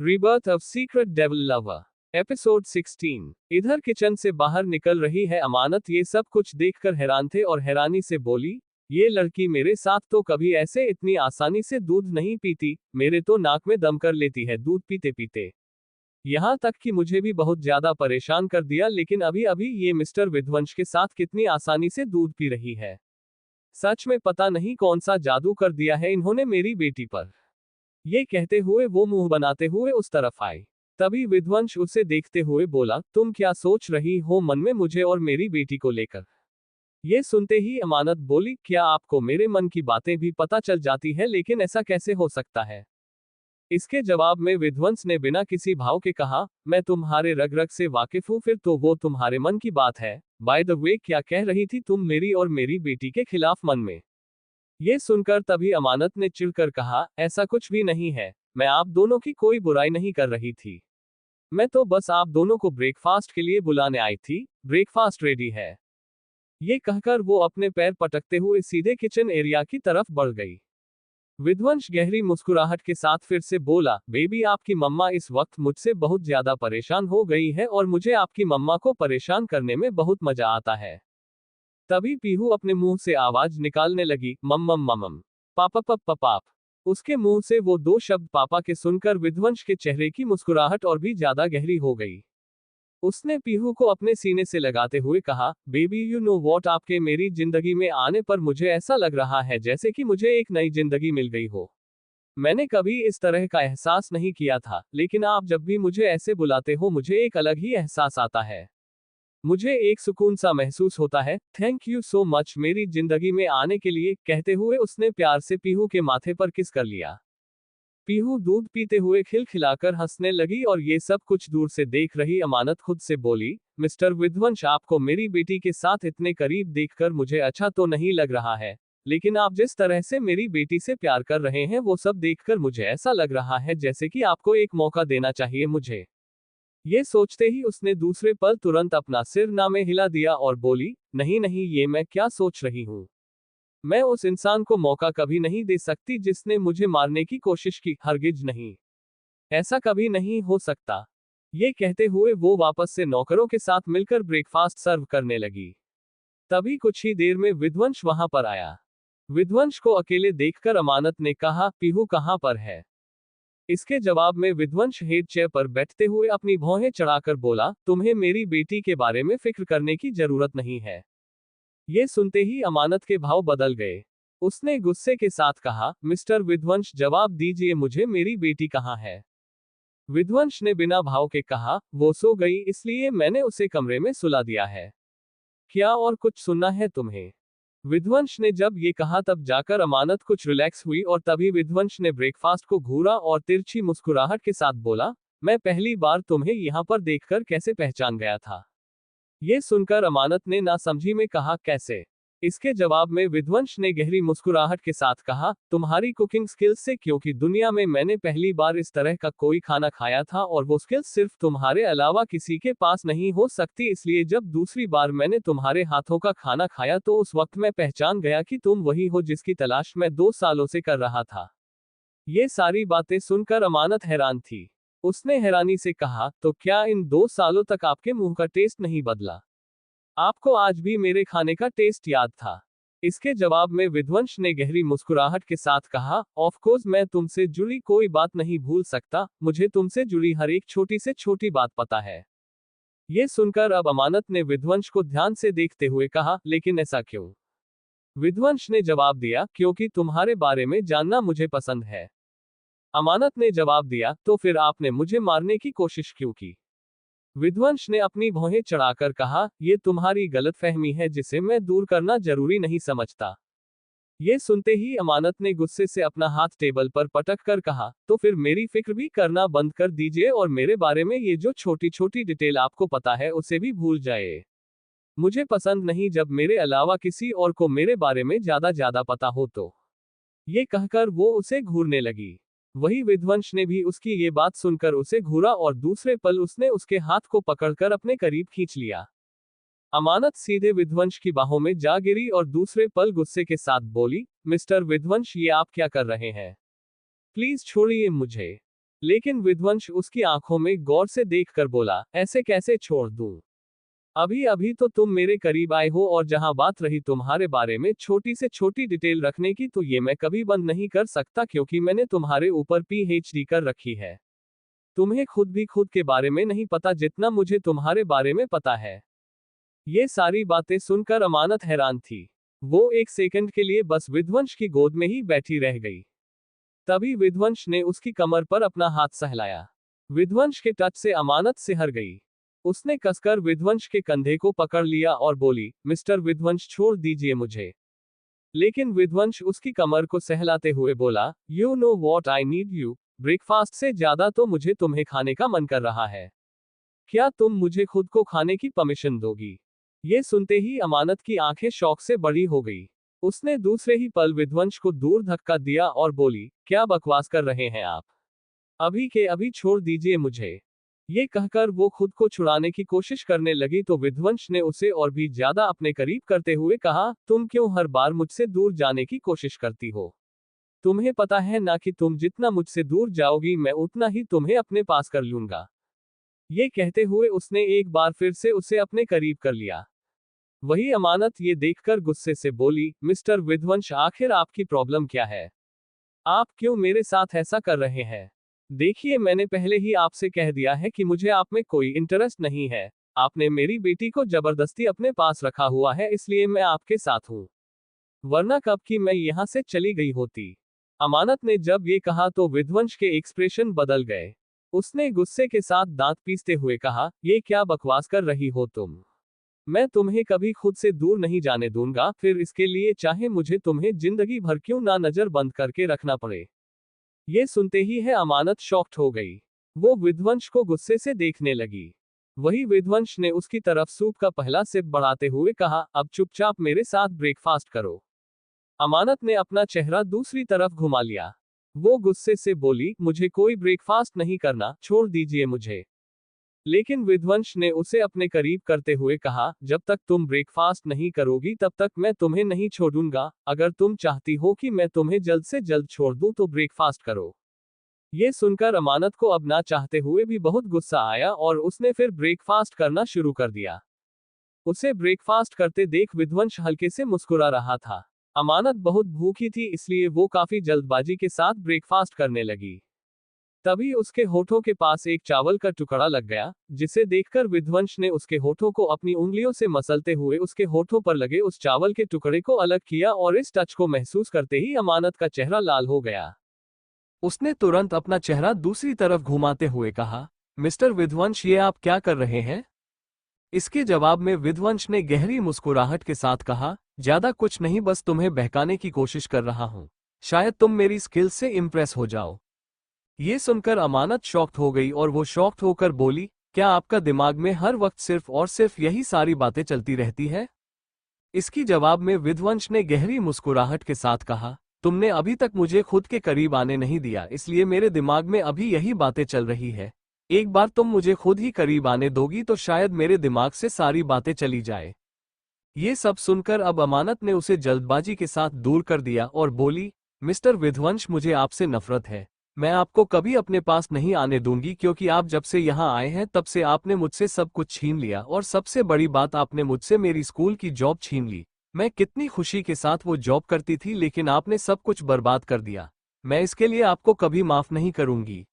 Rebirth of secret devil lover episode 16। इधर kitchen से बाहर निकल रही है अमानत ये सब कुछ देखकर हैरान थे और हैरानी से बोली, ये लड़की मेरे साथ तो कभी ऐसे इतनी आसानी से दूध नहीं पीती, मेरे तो नाक में दम कर लेती है दूध पीते पीते। यहाँ तक कि मुझे भी बहुत ज्यादा परेशान कर दिया, लेकिन अभी अभी ये मिस्टर विध्वंस के साथ कितनी आसानी से दूध पी रही है। सच में पता नहीं कौन सा जादू कर दिया है इन्होंने मेरी बेटी पर। ये कहते हुए वो मुंह बनाते हुए उस तरफ आई। तभी विध्वंस उसे देखते हुए बोला, तुम क्या सोच रही हो मन में मुझे और मेरी बेटी को लेकर। ये सुनते ही अमानत बोली, क्या आपको मेरे मन की बातें भी पता चल जाती है, लेकिन ऐसा कैसे हो सकता है। इसके जवाब में विध्वंस ने बिना किसी भाव के कहा, मैं तुम्हारे रग रग से वाकिफ हूं, फिर तो वो तुम्हारे मन की बात है। बाय द वे, क्या कह रही थी तुम मेरी और मेरी बेटी के खिलाफ मन में। ये सुनकर तभी अमानत ने चिढ़कर कहा, ऐसा कुछ भी नहीं है, मैं आप दोनों की कोई बुराई नहीं कर रही थी। मैं तो बस आप दोनों को ब्रेकफास्ट के लिए बुलाने आई थी, ब्रेकफास्ट रेडी है। ये कहकर वो अपने पैर पटकते हुए सीधे किचन एरिया की तरफ बढ़ गई। विध्वंस गहरी मुस्कुराहट के साथ फिर से बोला, बेबी आपकी मम्मा इस वक्त मुझसे बहुत ज्यादा परेशान हो गई है और मुझे आपकी मम्मा को परेशान करने में बहुत मजा आता है। तभी पीहू अपने मुंह से आवाज निकालने लगी, मम्मम ममम पापा पप पाप। उसके मुंह से वो दो शब्द पापा के सुनकर विध्वंस के चेहरे की मुस्कुराहट और भी ज्यादा गहरी हो गई। उसने पीहू को अपने सीने से लगाते हुए कहा, बेबी यू नो वॉट, आपके मेरी जिंदगी में आने पर मुझे ऐसा लग रहा है जैसे कि मुझे एक नई जिंदगी मिल गई हो। मैंने कभी इस तरह का एहसास नहीं किया था, लेकिन आप जब भी मुझे ऐसे बुलाते हो मुझे एक अलग ही एहसास आता है। मुझे एक सुकून सा महसूस होता है। थैंक यू सो मच मेरी जिंदगी में आने के लिए। कहते हुए उसने प्यार से पीहू के माथे पर किस कर लिया। पीहू दूध पीते हुए खिलखिलाकर हंसने लगी और ये सब कुछ दूर से देख रही अमानत खुद से बोली, मिस्टर विध्वंस आपको मेरी बेटी के साथ इतने करीब देखकर मुझे अच्छा तो नहीं लग रहा है, लेकिन आप जिस तरह से मेरी बेटी से प्यार कर रहे हैं वो सब देखकर मुझे ऐसा लग रहा है जैसे कि आपको एक मौका देना चाहिए मुझे। ये सोचते ही उसने दूसरे पल तुरंत अपना सिर ना में हिला दिया और बोली, नहीं नहीं, ये मैं क्या सोच रही हूँ। मैं उस इंसान को मौका कभी नहीं दे सकती जिसने मुझे मारने की कोशिश की, हरगिज नहीं। ऐसा कभी नहीं हो सकता। ये कहते हुए वो वापस से नौकरों के साथ मिलकर ब्रेकफास्ट सर्व करने लगी। तभी कुछ ही देर में विध्वंस वहां पर आया। विध्वंस को अकेले देखकर अमानत ने कहा, पीहू कहां पर है। इसके जवाब में विध्वंस हेड चेयर पर बैठते हुए अपनी भौहें चढ़ाकर बोला, तुम्हें मेरी बेटी के बारे में फिक्र करने की जरूरत नहीं है। ये सुनते ही अमानत के भाव बदल गए। उसने गुस्से के साथ कहा, मिस्टर विध्वंस जवाब दीजिए मुझे मेरी बेटी कहाँ है। विध्वंस ने बिना भाव के कहा, वो सो गई इसलिए मैंने उसे कमरे में सुला दिया है। क्या और कुछ सुनना है तुम्हें। विध्वंस ने जब ये कहा तब जाकर अमानत कुछ रिलैक्स हुई और तभी विध्वंस ने ब्रेकफास्ट को घूरा और तिरछी मुस्कुराहट के साथ बोला, मैं पहली बार तुम्हें यहाँ पर देखकर कैसे पहचान गया था। ये सुनकर अमानत ने नासमझी में कहा, कैसे। इसके जवाब में विध्वंस ने गहरी मुस्कुराहट के साथ कहा, तुम्हारी कुकिंग स्किल्स से, क्योंकि दुनिया में मैंने पहली बार इस तरह का कोई खाना खाया था और वो स्किल्स सिर्फ तुम्हारे अलावा किसी के पास नहीं हो सकती, इसलिए जब दूसरी बार मैंने तुम्हारे हाथों का खाना खाया तो उस वक्त मैं पहचान गया कि तुम वही हो जिसकी तलाश मैं 2 सालों से कर रहा था। ये सारी बातें सुनकर अमानत हैरान थी। उसने हैरानी से कहा, तो क्या इन 2 सालों तक आपके मुंह का टेस्ट नहीं बदला। आपको आज भी मेरे खाने का टेस्ट याद था। इसके जवाब में विध्वंस ने गहरी मुस्कुराहट के साथ कहा, ऑफ कोर्स मैं तुमसे जुड़ी कोई बात नहीं भूल सकता, मुझे तुमसे जुड़ी हर एक छोटी से छोटी बात पता है। ये सुनकर अब अमानत ने विध्वंस को ध्यान से देखते हुए कहा, लेकिन ऐसा क्यों। विध्वंस ने जवाब दिया, क्योंकि तुम्हारे बारे में जानना मुझे पसंद है। अमानत ने जवाब दिया, तो फिर आपने मुझे मारने की कोशिश क्यों की। विध्वंस ने अपनी भौहें चढ़ाकर कहा, ये तुम्हारी गलतफहमी है जिसे मैं दूर करना जरूरी नहीं समझता। ये सुनते ही अमानत ने गुस्से से अपना हाथ टेबल पर पटक कर कहा, तो फिर मेरी फिक्र भी करना बंद कर दीजिए और मेरे बारे में ये जो छोटी छोटी डिटेल आपको पता है उसे भी भूल जाए। मुझे पसंद नहीं जब मेरे अलावा किसी और को मेरे बारे में ज्यादा पता हो तो। ये कहकर वो उसे घूरने लगी। वही विध्वंस ने भी उसकी ये बात सुनकर उसे घूरा और दूसरे पल उसने उसके हाथ को पकड़कर अपने करीब खींच लिया। अमानत सीधे विध्वंस की बाहों में जा गिरी और दूसरे पल गुस्से के साथ बोली, मिस्टर विध्वंस ये आप क्या कर रहे हैं। प्लीज छोड़िए मुझे। लेकिन विध्वंस उसकी आंखों में गौर से देखकर बोला, ऐसे कैसे छोड़ दूं? अभी अभी तो तुम मेरे करीब आए हो, और जहां बात रही तुम्हारे बारे में छोटी से छोटी डिटेल रखने की, तो ये मैं कभी बंद नहीं कर सकता, क्योंकि मैंने तुम्हारे ऊपर पीएचडी कर रखी है। तुम्हें खुद भी खुद के बारे में नहीं पता जितना मुझे तुम्हारे बारे में पता है। ये सारी बातें सुनकर अमानत हैरान थी। वो एक सेकंड के लिए बस विध्वंस की गोद में ही बैठी रह गई। तभी विध्वंस ने उसकी कमर पर अपना हाथ सहलाया। विध्वंस के टच से अमानत सिहर गई। उसने कसकर विध्वंस के कंधे को पकड़ लिया और बोली, मिस्टर विध्वंस, छोड़ दीजिए मुझे। लेकिन विध्वंस उसकी कमर को सहलाते हुए बोला, you know what I need you, breakfast से ज्यादा तो मुझे तुम्हें खाने का मन कर रहा है। क्या तुम मुझे खुद को खाने की परमिशन दोगी? ये सुनते ही अमानत की आंखें शौक से बड़ी हो गई। उसने दूसरे ही पल विध्वंस को दूर धक्का दिया और बोली, क्या बकवास कर रहे हैं आप? अभी के अभी छोड़ दीजिए मुझे। ये कहकर वो खुद को छुड़ाने की कोशिश करने लगी, तो विध्वंस ने उसे और भी ज्यादा अपने करीब करते हुए कहा, तुम क्यों हर बार मुझसे दूर जाने की कोशिश करती हो? तुम्हें पता है ना कि तुम जितना मुझसे दूर जाओगी, मैं उतना ही तुम्हें अपने पास कर लूंगा। ये कहते हुए उसने एक बार फिर से उसे अपने करीब कर लिया। वही अमानत ये देखकर गुस्से से बोली, मिस्टर विध्वंस, आखिर आपकी प्रॉब्लम क्या है? आप क्यों मेरे साथ ऐसा कर रहे हैं? देखिए, मैंने पहले ही आपसे कह दिया है कि मुझे आप में कोई इंटरेस्ट नहीं है। आपने मेरी बेटी को जबरदस्ती अपने पास रखा हुआ है, इसलिए मैं आपके साथ हूँ। वरना कब की मैं यहाँ से चली गई होती। अमानत ने जब ये कहा तो विध्वंस के एक्सप्रेशन बदल गए। उसने गुस्से के साथ दांत पीसते हुए कहा, ये क्या बकवास कर रही हो तुम? मैं तुम्हें कभी खुद से दूर नहीं जाने दूंगा, फिर इसके लिए चाहे मुझे तुम्हें जिंदगी भर क्यों ना नजर बंद करके रखना पड़े। ये सुनते ही है अमानत शॉक्ड हो गई। वो विध्वंस को गुस्से से देखने लगी। वही विध्वंस ने उसकी तरफ सूप का पहला सिप बढ़ाते हुए कहा, अब चुपचाप मेरे साथ ब्रेकफास्ट करो। अमानत ने अपना चेहरा दूसरी तरफ घुमा लिया। वो गुस्से से बोली, मुझे कोई ब्रेकफास्ट नहीं करना, छोड़ दीजिए मुझे। लेकिन विध्वंस ने उसे अपने करीब करते हुए कहा, जब तक तुम ब्रेकफास्ट नहीं करोगी तब तक मैं तुम्हें नहीं छोड़ूंगा। अगर तुम चाहती हो कि मैं तुम्हें जल्द से जल्द छोड़ दूं तो ब्रेकफास्ट करो। ये सुनकर अमानत को अब ना चाहते हुए भी बहुत गुस्सा आया और उसने फिर ब्रेकफास्ट करना शुरू कर दिया। उसे ब्रेकफास्ट करते देख विध्वंस हल्के से मुस्कुरा रहा था। अमानत बहुत भूखी थी, इसलिए वो काफी जल्दबाजी के साथ ब्रेकफास्ट करने लगी। तभी उसके होठों के पास एक चावल का टुकड़ा लग गया, जिसे देखकर विध्वंस ने उसके होठों को अपनी उंगलियों से मसलते हुए उसके होठों पर लगे उस चावल के टुकड़े को अलग किया, और इस टच को महसूस करते ही अमानत का चेहरा लाल हो गया। उसने तुरंत अपना चेहरा दूसरी तरफ घुमाते हुए कहा, मिस्टर विध्वंस, ये आप क्या कर रहे हैं? इसके जवाब में विध्वंस ने गहरी मुस्कुराहट के साथ कहा, ज्यादा कुछ नहीं, बस तुम्हें बहकाने की कोशिश कर रहा हूं। शायद तुम मेरी स्किल से इम्प्रेस हो जाओ। ये सुनकर अमानत शॉक्ड हो गई और वो शॉक्ड होकर बोली, क्या आपका दिमाग में हर वक्त सिर्फ और सिर्फ यही सारी बातें चलती रहती है? इसकी जवाब में विध्वंस ने गहरी मुस्कुराहट के साथ कहा, तुमने अभी तक मुझे खुद के करीब आने नहीं दिया, इसलिए मेरे दिमाग में अभी यही बातें चल रही है। एक बार तुम मुझे खुद ही करीब आने दोगी तो शायद मेरे दिमाग से सारी बातें चली जाए। ये सब सुनकर अब अमानत ने उसे जल्दबाजी के साथ दूर कर दिया और बोली, मिस्टर विध्वंस, मुझे आपसे नफरत है। मैं आपको कभी अपने पास नहीं आने दूंगी, क्योंकि आप जब से यहाँ आए हैं तब से आपने मुझसे सब कुछ छीन लिया, और सबसे बड़ी बात, आपने मुझसे मेरी स्कूल की जॉब छीन ली। मैं कितनी खुशी के साथ वो जॉब करती थी, लेकिन आपने सब कुछ बर्बाद कर दिया। मैं इसके लिए आपको कभी माफ नहीं करूंगी।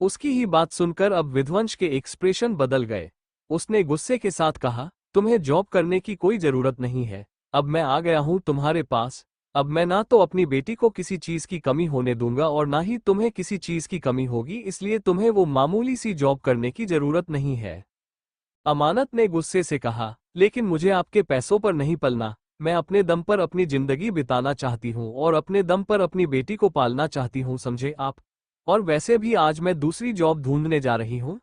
उसकी ही बात सुनकर अब विध्वंस के एक्सप्रेशन बदल गए। उसने गुस्से के साथ कहा, तुम्हें जॉब करने की कोई जरूरत नहीं है। अब मैं आ गया हूं तुम्हारे पास। अब मैं ना तो अपनी बेटी को किसी चीज की कमी होने दूंगा और ना ही तुम्हें किसी चीज की कमी होगी, इसलिए तुम्हें वो मामूली सी जॉब करने की जरूरत नहीं है। अमानत ने गुस्से से कहा, लेकिन मुझे आपके पैसों पर नहीं पलना। मैं अपने दम पर अपनी जिंदगी बिताना चाहती हूँ और अपने दम पर अपनी बेटी को पालना चाहती हूँ, समझे आप? और वैसे भी आज मैं दूसरी जॉब ढूंढने जा रही हूँ।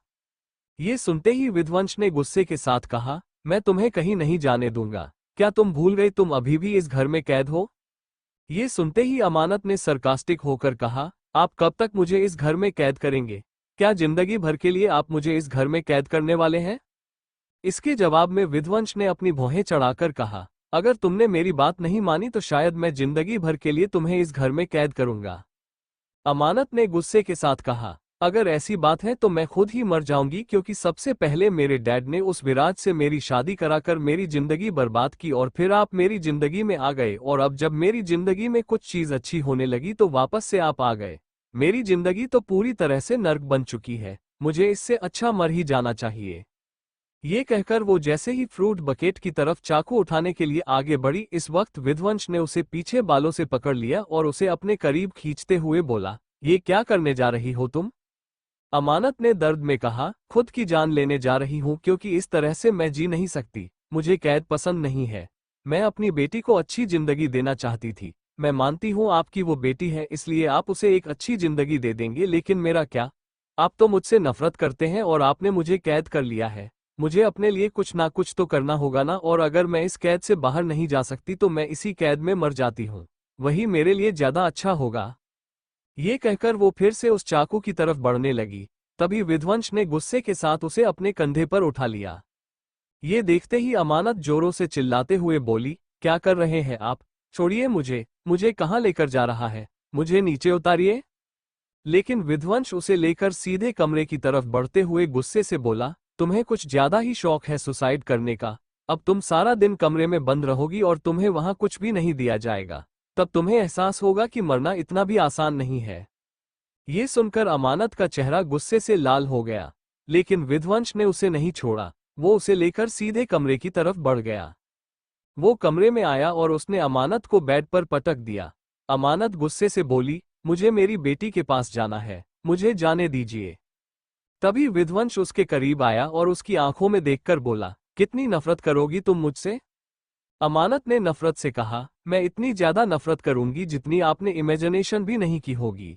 ये सुनते ही विध्वंस ने गुस्से के साथ कहा, मैं तुम्हें कहीं नहीं जाने दूंगा। क्या तुम भूल गए तुम अभी भी इस घर में कैद हो? ये सुनते ही अमानत ने सरकास्टिक होकर कहा, आप कब तक मुझे इस घर में कैद करेंगे? क्या जिंदगी भर के लिए आप मुझे इस घर में कैद करने वाले हैं? इसके जवाब में विध्वंस ने अपनी भौहें चढ़ाकर कहा, अगर तुमने मेरी बात नहीं मानी तो शायद मैं जिंदगी भर के लिए तुम्हें इस घर में कैद करूंगा। अमानत ने गुस्से के साथ कहा, अगर ऐसी बात है तो मैं खुद ही मर जाऊंगी, क्योंकि सबसे पहले मेरे डैड ने उस विराज से मेरी शादी कराकर मेरी जिंदगी बर्बाद की और फिर आप मेरी जिंदगी में आ गए, और अब जब मेरी जिंदगी में कुछ चीज अच्छी होने लगी तो वापस से आप आ गए। मेरी जिंदगी तो पूरी तरह से नर्क बन चुकी है, मुझे इससे अच्छा मर ही जाना चाहिए। ये कहकर वो जैसे ही फ्रूट बकेट की तरफ चाकू उठाने के लिए आगे बढ़ी, इस वक्त विध्वंस ने उसे पीछे बालों से पकड़ लिया और उसे अपने करीब खींचते हुए बोला, ये क्या करने जा रही हो तुम? अमानत ने दर्द में कहा, खुद की जान लेने जा रही हूं, क्योंकि इस तरह से मैं जी नहीं सकती। मुझे कैद पसंद नहीं है। मैं अपनी बेटी को अच्छी जिंदगी देना चाहती थी। मैं मानती हूं आपकी वो बेटी है, इसलिए आप उसे एक अच्छी जिंदगी दे देंगे, लेकिन मेरा क्या? आप तो मुझसे नफरत करते हैं और आपने मुझे कैद कर लिया है। मुझे अपने लिए कुछ ना कुछ तो करना होगा ना, और अगर मैं इस कैद से बाहर नहीं जा सकती तो मैं इसी कैद में मर जाती हूँ। वही मेरे लिए ज्यादा अच्छा होगा। ये कहकर वो फिर से उस चाकू की तरफ बढ़ने लगी। तभी विध्वंस ने गुस्से के साथ उसे अपने कंधे पर उठा लिया। ये देखते ही अमानत जोरों से चिल्लाते हुए बोली, क्या कर रहे हैं आप? छोड़िए मुझे। मुझे कहाँ लेकर जा रहा है? मुझे नीचे उतारिए। लेकिन विध्वंस उसे लेकर सीधे कमरे की तरफ बढ़ते हुए गुस्से से बोला, तुम्हें कुछ ज्यादा ही शौक है सुसाइड करने का। अब तुम सारा दिन कमरे में बंद रहोगी और तुम्हें वहां कुछ भी नहीं दिया जाएगा। तब तुम्हें एहसास होगा कि मरना इतना भी आसान नहीं है। ये सुनकर अमानत का चेहरा गुस्से से लाल हो गया, लेकिन विध्वंस ने उसे नहीं छोड़ा। वो उसे लेकर सीधे कमरे की तरफ बढ़ गया। वो कमरे में आया और उसने अमानत को बेड पर पटक दिया। अमानत गुस्से से बोली, मुझे मेरी बेटी के पास जाना है, मुझे जाने दीजिए। तभी विध्वंस उसके करीब आया और उसकी आंखों में देखकर बोला, कितनी नफरत करोगी तुम मुझसे? अमानत ने नफरत से कहा, मैं इतनी ज्यादा नफरत करूंगी जितनी आपने इमेजिनेशन भी नहीं की होगी।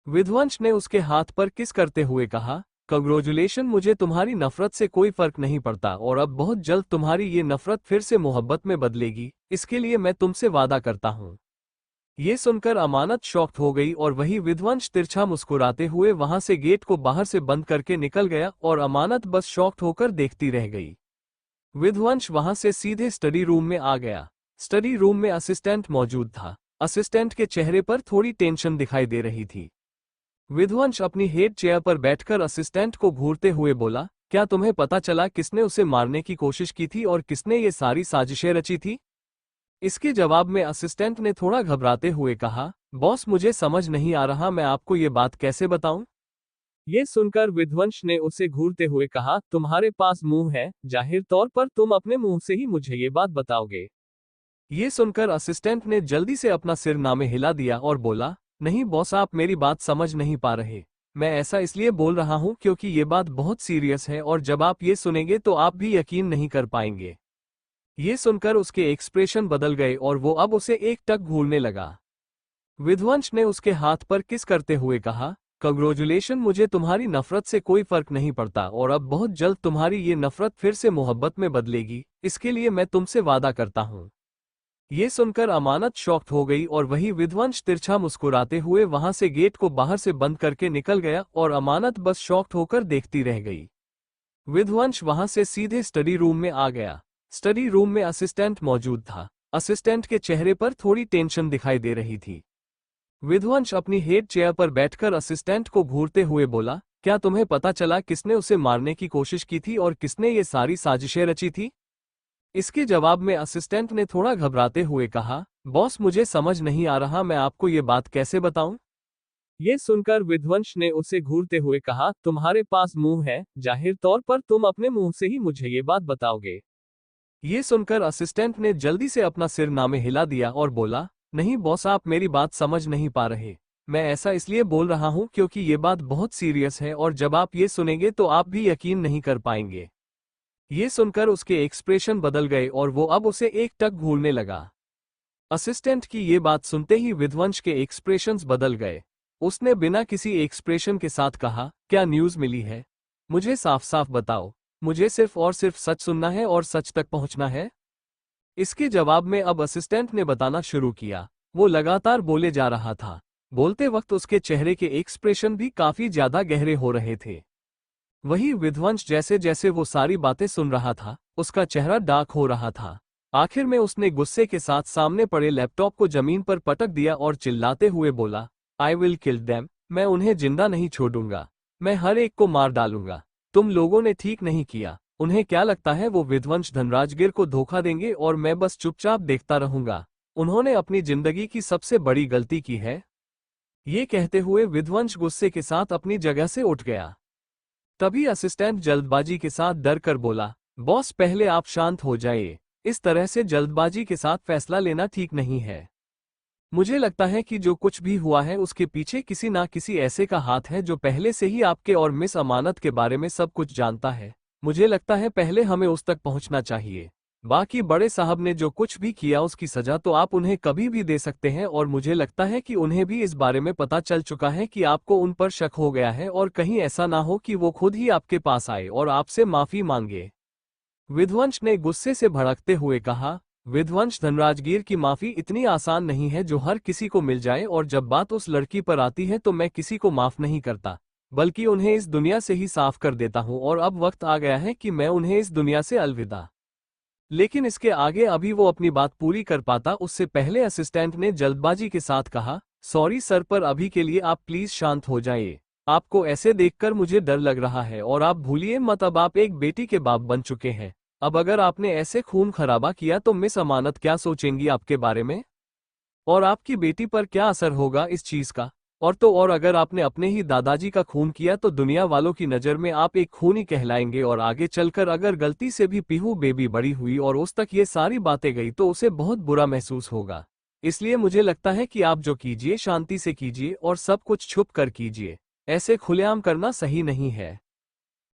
विध्वंस ने उसके हाथ पर किस करते हुए कहा, कंग्रेचुलेशन, मुझे तुम्हारी नफरत से कोई फर्क नहीं पड़ता और अब बहुत जल्द तुम्हारी ये नफरत फिर से मोहब्बत में बदलेगी, इसके लिए मैं तुमसे वादा करता हूँ। ये सुनकर अमानत शॉक्ड हो गई और वही विध्वंस तिरछा मुस्कुराते हुए वहां से गेट को बाहर से बंद करके निकल गया और अमानत बस शॉक्ड होकर देखती रह गई। विध्वंस वहां से सीधे स्टडी रूम में आ गया। स्टडी रूम में असिस्टेंट मौजूद था। असिस्टेंट के चेहरे पर थोड़ी टेंशन दिखाई दे रही थी। विध्वंस अपनी हेड चेयर पर बैठकर असिस्टेंट को घूरते हुए बोला, क्या तुम्हें पता चला किसने उसे मारने की कोशिश की थी और किसने ये सारी साजिशें रची थी? इसके जवाब में असिस्टेंट ने थोड़ा घबराते हुए कहा, बॉस मुझे समझ नहीं आ रहा, मैं आपको ये बात कैसे बताऊं? ये सुनकर विध्वंस ने उसे घूरते हुए कहा, तुम्हारे पास मुंह है, जाहिर तौर पर तुम अपने मुंह से ही मुझे ये बात बताओगे। ये सुनकर असिस्टेंट ने जल्दी से अपना सिर नामे हिला दिया और बोला, नहीं बॉस, आप मेरी बात समझ नहीं पा रहे। मैं ऐसा इसलिए बोल रहा हूं क्योंकि ये बात बहुत सीरियस है और जब आप ये सुनेंगे तो आप भी यकीन नहीं कर पाएंगे। ये सुनकर उसके एक्सप्रेशन बदल गए और वो अब उसे एक टक घूरने लगा। विध्वंस ने उसके हाथ पर किस करते हुए कहा, कंग्रेचुलेशन, मुझे तुम्हारी नफरत से कोई फर्क नहीं पड़ता और अब बहुत जल्द तुम्हारी ये नफरत फिर से मोहब्बत में बदलेगी, इसके लिए मैं तुमसे वादा करता हूँ। ये सुनकर अमानत शॉक्ड हो गई और वही विध्वंस तिरछा मुस्कुराते हुए वहां से गेट को बाहर से बंद करके निकल गया और अमानत बस शॉक्ड होकर देखती रह गई। विध्वंस वहां से सीधे स्टडी रूम में आ गया। स्टडी रूम में असिस्टेंट मौजूद था। असिस्टेंट के चेहरे पर थोड़ी टेंशन दिखाई दे रही थी। विध्वंस अपनी हेड चेयर पर बैठकर असिस्टेंट को घूरते हुए बोला, क्या तुम्हें पता चला किसने उसे मारने की कोशिश की थी और किसने ये सारी साजिशें रची थी? इसके जवाब में असिस्टेंट ने थोड़ा घबराते हुए कहा, बॉस मुझे समझ नहीं आ रहा, मैं आपको ये बात कैसे बताऊं? ये सुनकर विध्वंस ने उसे घूरते हुए कहा, तुम्हारे पास मुंह है, जाहिर तौर पर तुम अपने मुंह से ही मुझे ये बात बताओगे। ये सुनकर असिस्टेंट ने जल्दी से अपना सिर नामे हिला दिया और बोला, नहीं बॉस, आप मेरी बात समझ नहीं पा रहे। मैं ऐसा इसलिए बोल रहा हूं क्योंकि ये बात बहुत सीरियस है और जब आप ये सुनेंगे तो आप भी यकीन नहीं कर पाएंगे। ये सुनकर उसके एक्सप्रेशन बदल गए और वो अब उसे एक टक घूरने लगा। असिस्टेंट की ये बात सुनते ही विध्वंस के एक्सप्रेशंस बदल गए। उसने बिना किसी एक्सप्रेशन के साथ कहा, क्या न्यूज़ मिली है? मुझे साफ साफ बताओ। मुझे सिर्फ और सिर्फ सच सुनना है और सच तक पहुंचना है। इसके जवाब में अब असिस्टेंट ने बताना शुरू किया। वो लगातार बोले जा रहा था। बोलते वक्त उसके चेहरे के एक्सप्रेशन भी काफी ज्यादा गहरे हो रहे थे। वही विध्वंस जैसे जैसे वो सारी बातें सुन रहा था, उसका चेहरा डार्क हो रहा था। आखिर में उसने गुस्से के साथ सामने पड़े लैपटॉप को जमीन पर पटक दिया और चिल्लाते हुए बोला, आई विल किल देम, मैं उन्हें जिंदा नहीं छोड़ूंगा, मैं हर एक को मार डालूंगा। तुम लोगों ने ठीक नहीं किया। उन्हें क्या लगता है वो विध्वंस धनराजगीर को धोखा देंगे और मैं बस चुपचाप देखता रहूंगा? उन्होंने अपनी जिंदगी की सबसे बड़ी गलती की है। ये कहते हुए विध्वंस गुस्से के साथ अपनी जगह से उठ गया। तभी असिस्टेंट जल्दबाजी के साथ डर कर बोला, बॉस पहले आप शांत हो जाइए, इस तरह से जल्दबाजी के साथ फैसला लेना ठीक नहीं है। मुझे लगता है कि जो कुछ भी हुआ है उसके पीछे किसी ना किसी ऐसे का हाथ है जो पहले से ही आपके और मिस अमानत के बारे में सब कुछ जानता है। मुझे लगता है पहले हमें उस तक पहुंचना चाहिए। बाकी बड़े साहब ने जो कुछ भी किया उसकी सजा तो आप उन्हें कभी भी दे सकते हैं और मुझे लगता है कि उन्हें भी इस बारे में पता चल चुका है कि आपको उन पर शक हो गया है और कहीं ऐसा ना हो कि वो खुद ही आपके पास आए और आपसे माफी मांगे। विध्वंस ने गुस्से से भड़कते हुए कहा, विध्वंस धनराजगीर की माफी इतनी आसान नहीं है जो हर किसी को मिल जाए, और जब बात उस लड़की पर आती है तो मैं किसी को माफ नहीं करता, बल्कि उन्हें इस दुनिया से ही साफ कर देता हूं और अब वक्त आ गया है कि मैं उन्हें इस दुनिया से अलविदा। लेकिन इसके आगे अभी वो अपनी बात पूरी कर पाता उससे पहले असिस्टेंट ने जल्दबाजी के साथ कहा, सॉरी सर, पर अभी के लिए आप प्लीज शांत हो जाइए। आपको ऐसे देखकर मुझे डर लग रहा है और आप भूलिए मत, अब आप एक बेटी के बाप बन चुके हैं। अब अगर आपने ऐसे खून खराबा किया तो मिस अमानत क्या सोचेंगी आपके बारे में, और आपकी बेटी पर क्या असर होगा इस चीज का। और तो और अगर आपने अपने ही दादाजी का खून किया तो दुनिया वालों की नज़र में आप एक खूनी कहलाएंगे, और आगे चलकर अगर गलती से भी पीहू बेबी बड़ी हुई और उस तक ये सारी बातें गई तो उसे बहुत बुरा महसूस होगा। इसलिए मुझे लगता है कि आप जो कीजिए शांति से कीजिए और सब कुछ छुप कर कीजिए, ऐसे खुलेआम करना सही नहीं है।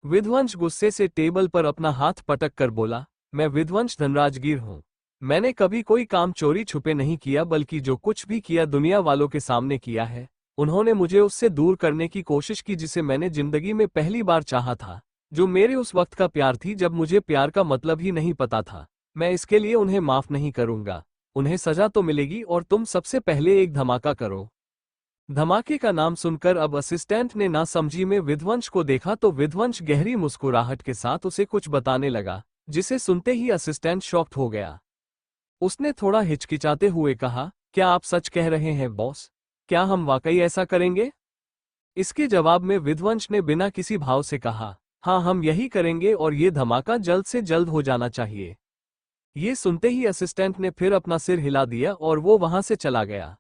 विध्वंस गुस्से से टेबल पर अपना हाथ पटक कर बोला, मैं विध्वंस धनराजगीर हूँ। मैंने कभी कोई काम चोरी छुपे नहीं किया, बल्कि जो कुछ भी किया दुनिया वालों के सामने किया है। उन्होंने मुझे उससे दूर करने की कोशिश की जिसे मैंने जिंदगी में पहली बार चाहा था, जो मेरे उस वक्त का प्यार थी जब मुझे प्यार का मतलब ही नहीं पता था। मैं इसके लिए उन्हें माफ नहीं करूंगा। उन्हें सजा तो मिलेगी और तुम सबसे पहले एक धमाका करो। धमाके का नाम सुनकर अब असिस्टेंट ने नासमझी में विध्वंस को देखा तो विध्वंस गहरी मुस्कुराहट के साथ उसे कुछ बताने लगा, जिसे सुनते ही असिस्टेंट शॉक्ड हो गया। उसने थोड़ा हिचकिचाते हुए कहा, क्या आप सच कह रहे हैं बॉस? क्या हम वाकई ऐसा करेंगे? इसके जवाब में विध्वंस ने बिना किसी भाव से कहा, हाँ हम यही करेंगे और ये धमाका जल्द से जल्द हो जाना चाहिए। ये सुनते ही असिस्टेंट ने फिर अपना सिर हिला दिया और वो वहां से चला गया।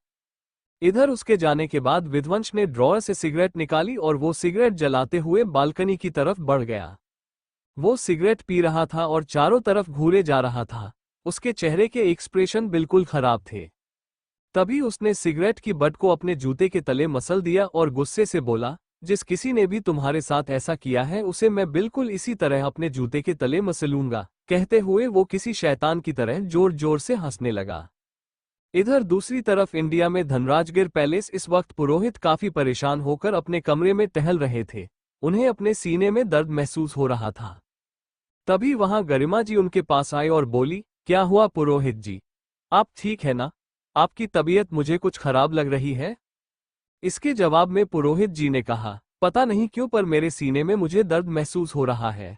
इधर उसके जाने के बाद विध्वंस ने ड्रॉअर से सिगरेट निकाली और वो सिगरेट जलाते हुए बालकनी की तरफ बढ़ गया। वो सिगरेट पी रहा था और चारों तरफ घूरे जा रहा था। उसके चेहरे के एक्सप्रेशन बिल्कुल खराब थे। तभी उसने सिगरेट की बट को अपने जूते के तले मसल दिया और गुस्से से बोला, जिस किसी ने भी तुम्हारे साथ ऐसा किया है उसे मैं बिल्कुल इसी तरह अपने जूते के तले मसलूंगा। कहते हुए वो किसी शैतान की तरह जोर जोर से हंसने लगा। इधर दूसरी तरफ इंडिया में धनराजगीर पैलेस इस वक्त पुरोहित काफी परेशान होकर अपने कमरे में टहल रहे थे। उन्हें अपने सीने में दर्द महसूस हो रहा था। तभी वहां गरिमा जी उनके पास आई और बोली, क्या हुआ पुरोहित जी, आप ठीक है ना? आपकी तबीयत मुझे कुछ खराब लग रही है। इसके जवाब में पुरोहित जी ने कहा, पता नहीं क्यों पर मेरे सीने में मुझे दर्द महसूस हो रहा है।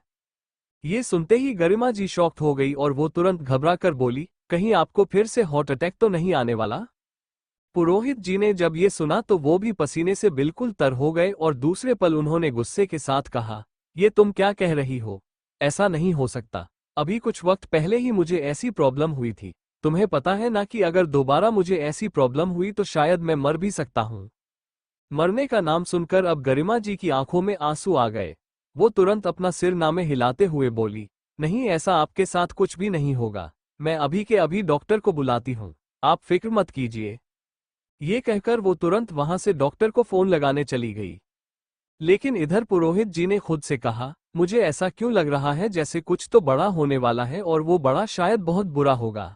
ये सुनते ही गरिमा जी शॉक्ड हो गई और वो तुरंत घबरा कर बोली, कहीं आपको फिर से हार्ट अटैक तो नहीं आने वाला? पुरोहित जी ने जब ये सुना तो वो भी पसीने से बिल्कुल तर हो गए और दूसरे पल उन्होंने गुस्से के साथ कहा, ये तुम क्या कह रही हो? ऐसा नहीं हो सकता। अभी कुछ वक्त पहले ही मुझे ऐसी प्रॉब्लम हुई थी। तुम्हें पता है ना कि अगर दोबारा मुझे ऐसी प्रॉब्लम हुई तो शायद मैं मर भी सकता हूँ। मरने का नाम सुनकर अब गरिमा जी की आंखों में आंसू आ गए। वो तुरंत अपना सिर नामे हिलाते हुए बोली, नहीं ऐसा आपके साथ कुछ भी नहीं होगा। मैं अभी के अभी डॉक्टर को बुलाती हूँ, आप फिक्र मत कीजिए। ये कहकर वो तुरंत वहां से डॉक्टर को फोन लगाने चली गई। लेकिन इधर पुरोहित जी ने खुद से कहा, मुझे ऐसा क्यों लग रहा है जैसे कुछ तो बड़ा होने वाला है और वो बड़ा शायद बहुत बुरा होगा।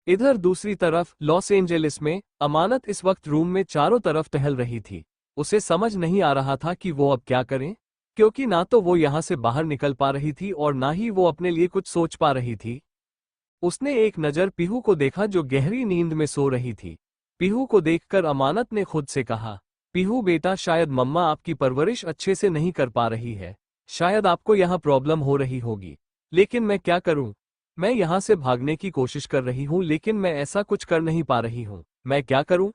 इधर दूसरी तरफ लॉस एंजेलिस में अमानत इस वक्त रूम में चारों तरफ टहल रही थी। उसे समझ नहीं आ रहा था कि वो अब क्या करे, क्योंकि ना तो वो यहां से बाहर निकल पा रही थी और ना ही वो अपने लिए कुछ सोच पा रही थी। उसने एक नज़र पीहू को देखा जो गहरी नींद में सो रही थी। पीहू को देखकर अमानत ने खुद से कहा, पीहू बेटा शायद मम्मा आपकी परवरिश अच्छे से नहीं कर पा रही है, शायद आपको यहाँ प्रॉब्लम हो रही होगी। लेकिन मैं क्या करूँ? मैं यहाँ से भागने की कोशिश कर रही हूँ लेकिन मैं ऐसा कुछ कर नहीं पा रही हूँ। मैं क्या करूँ?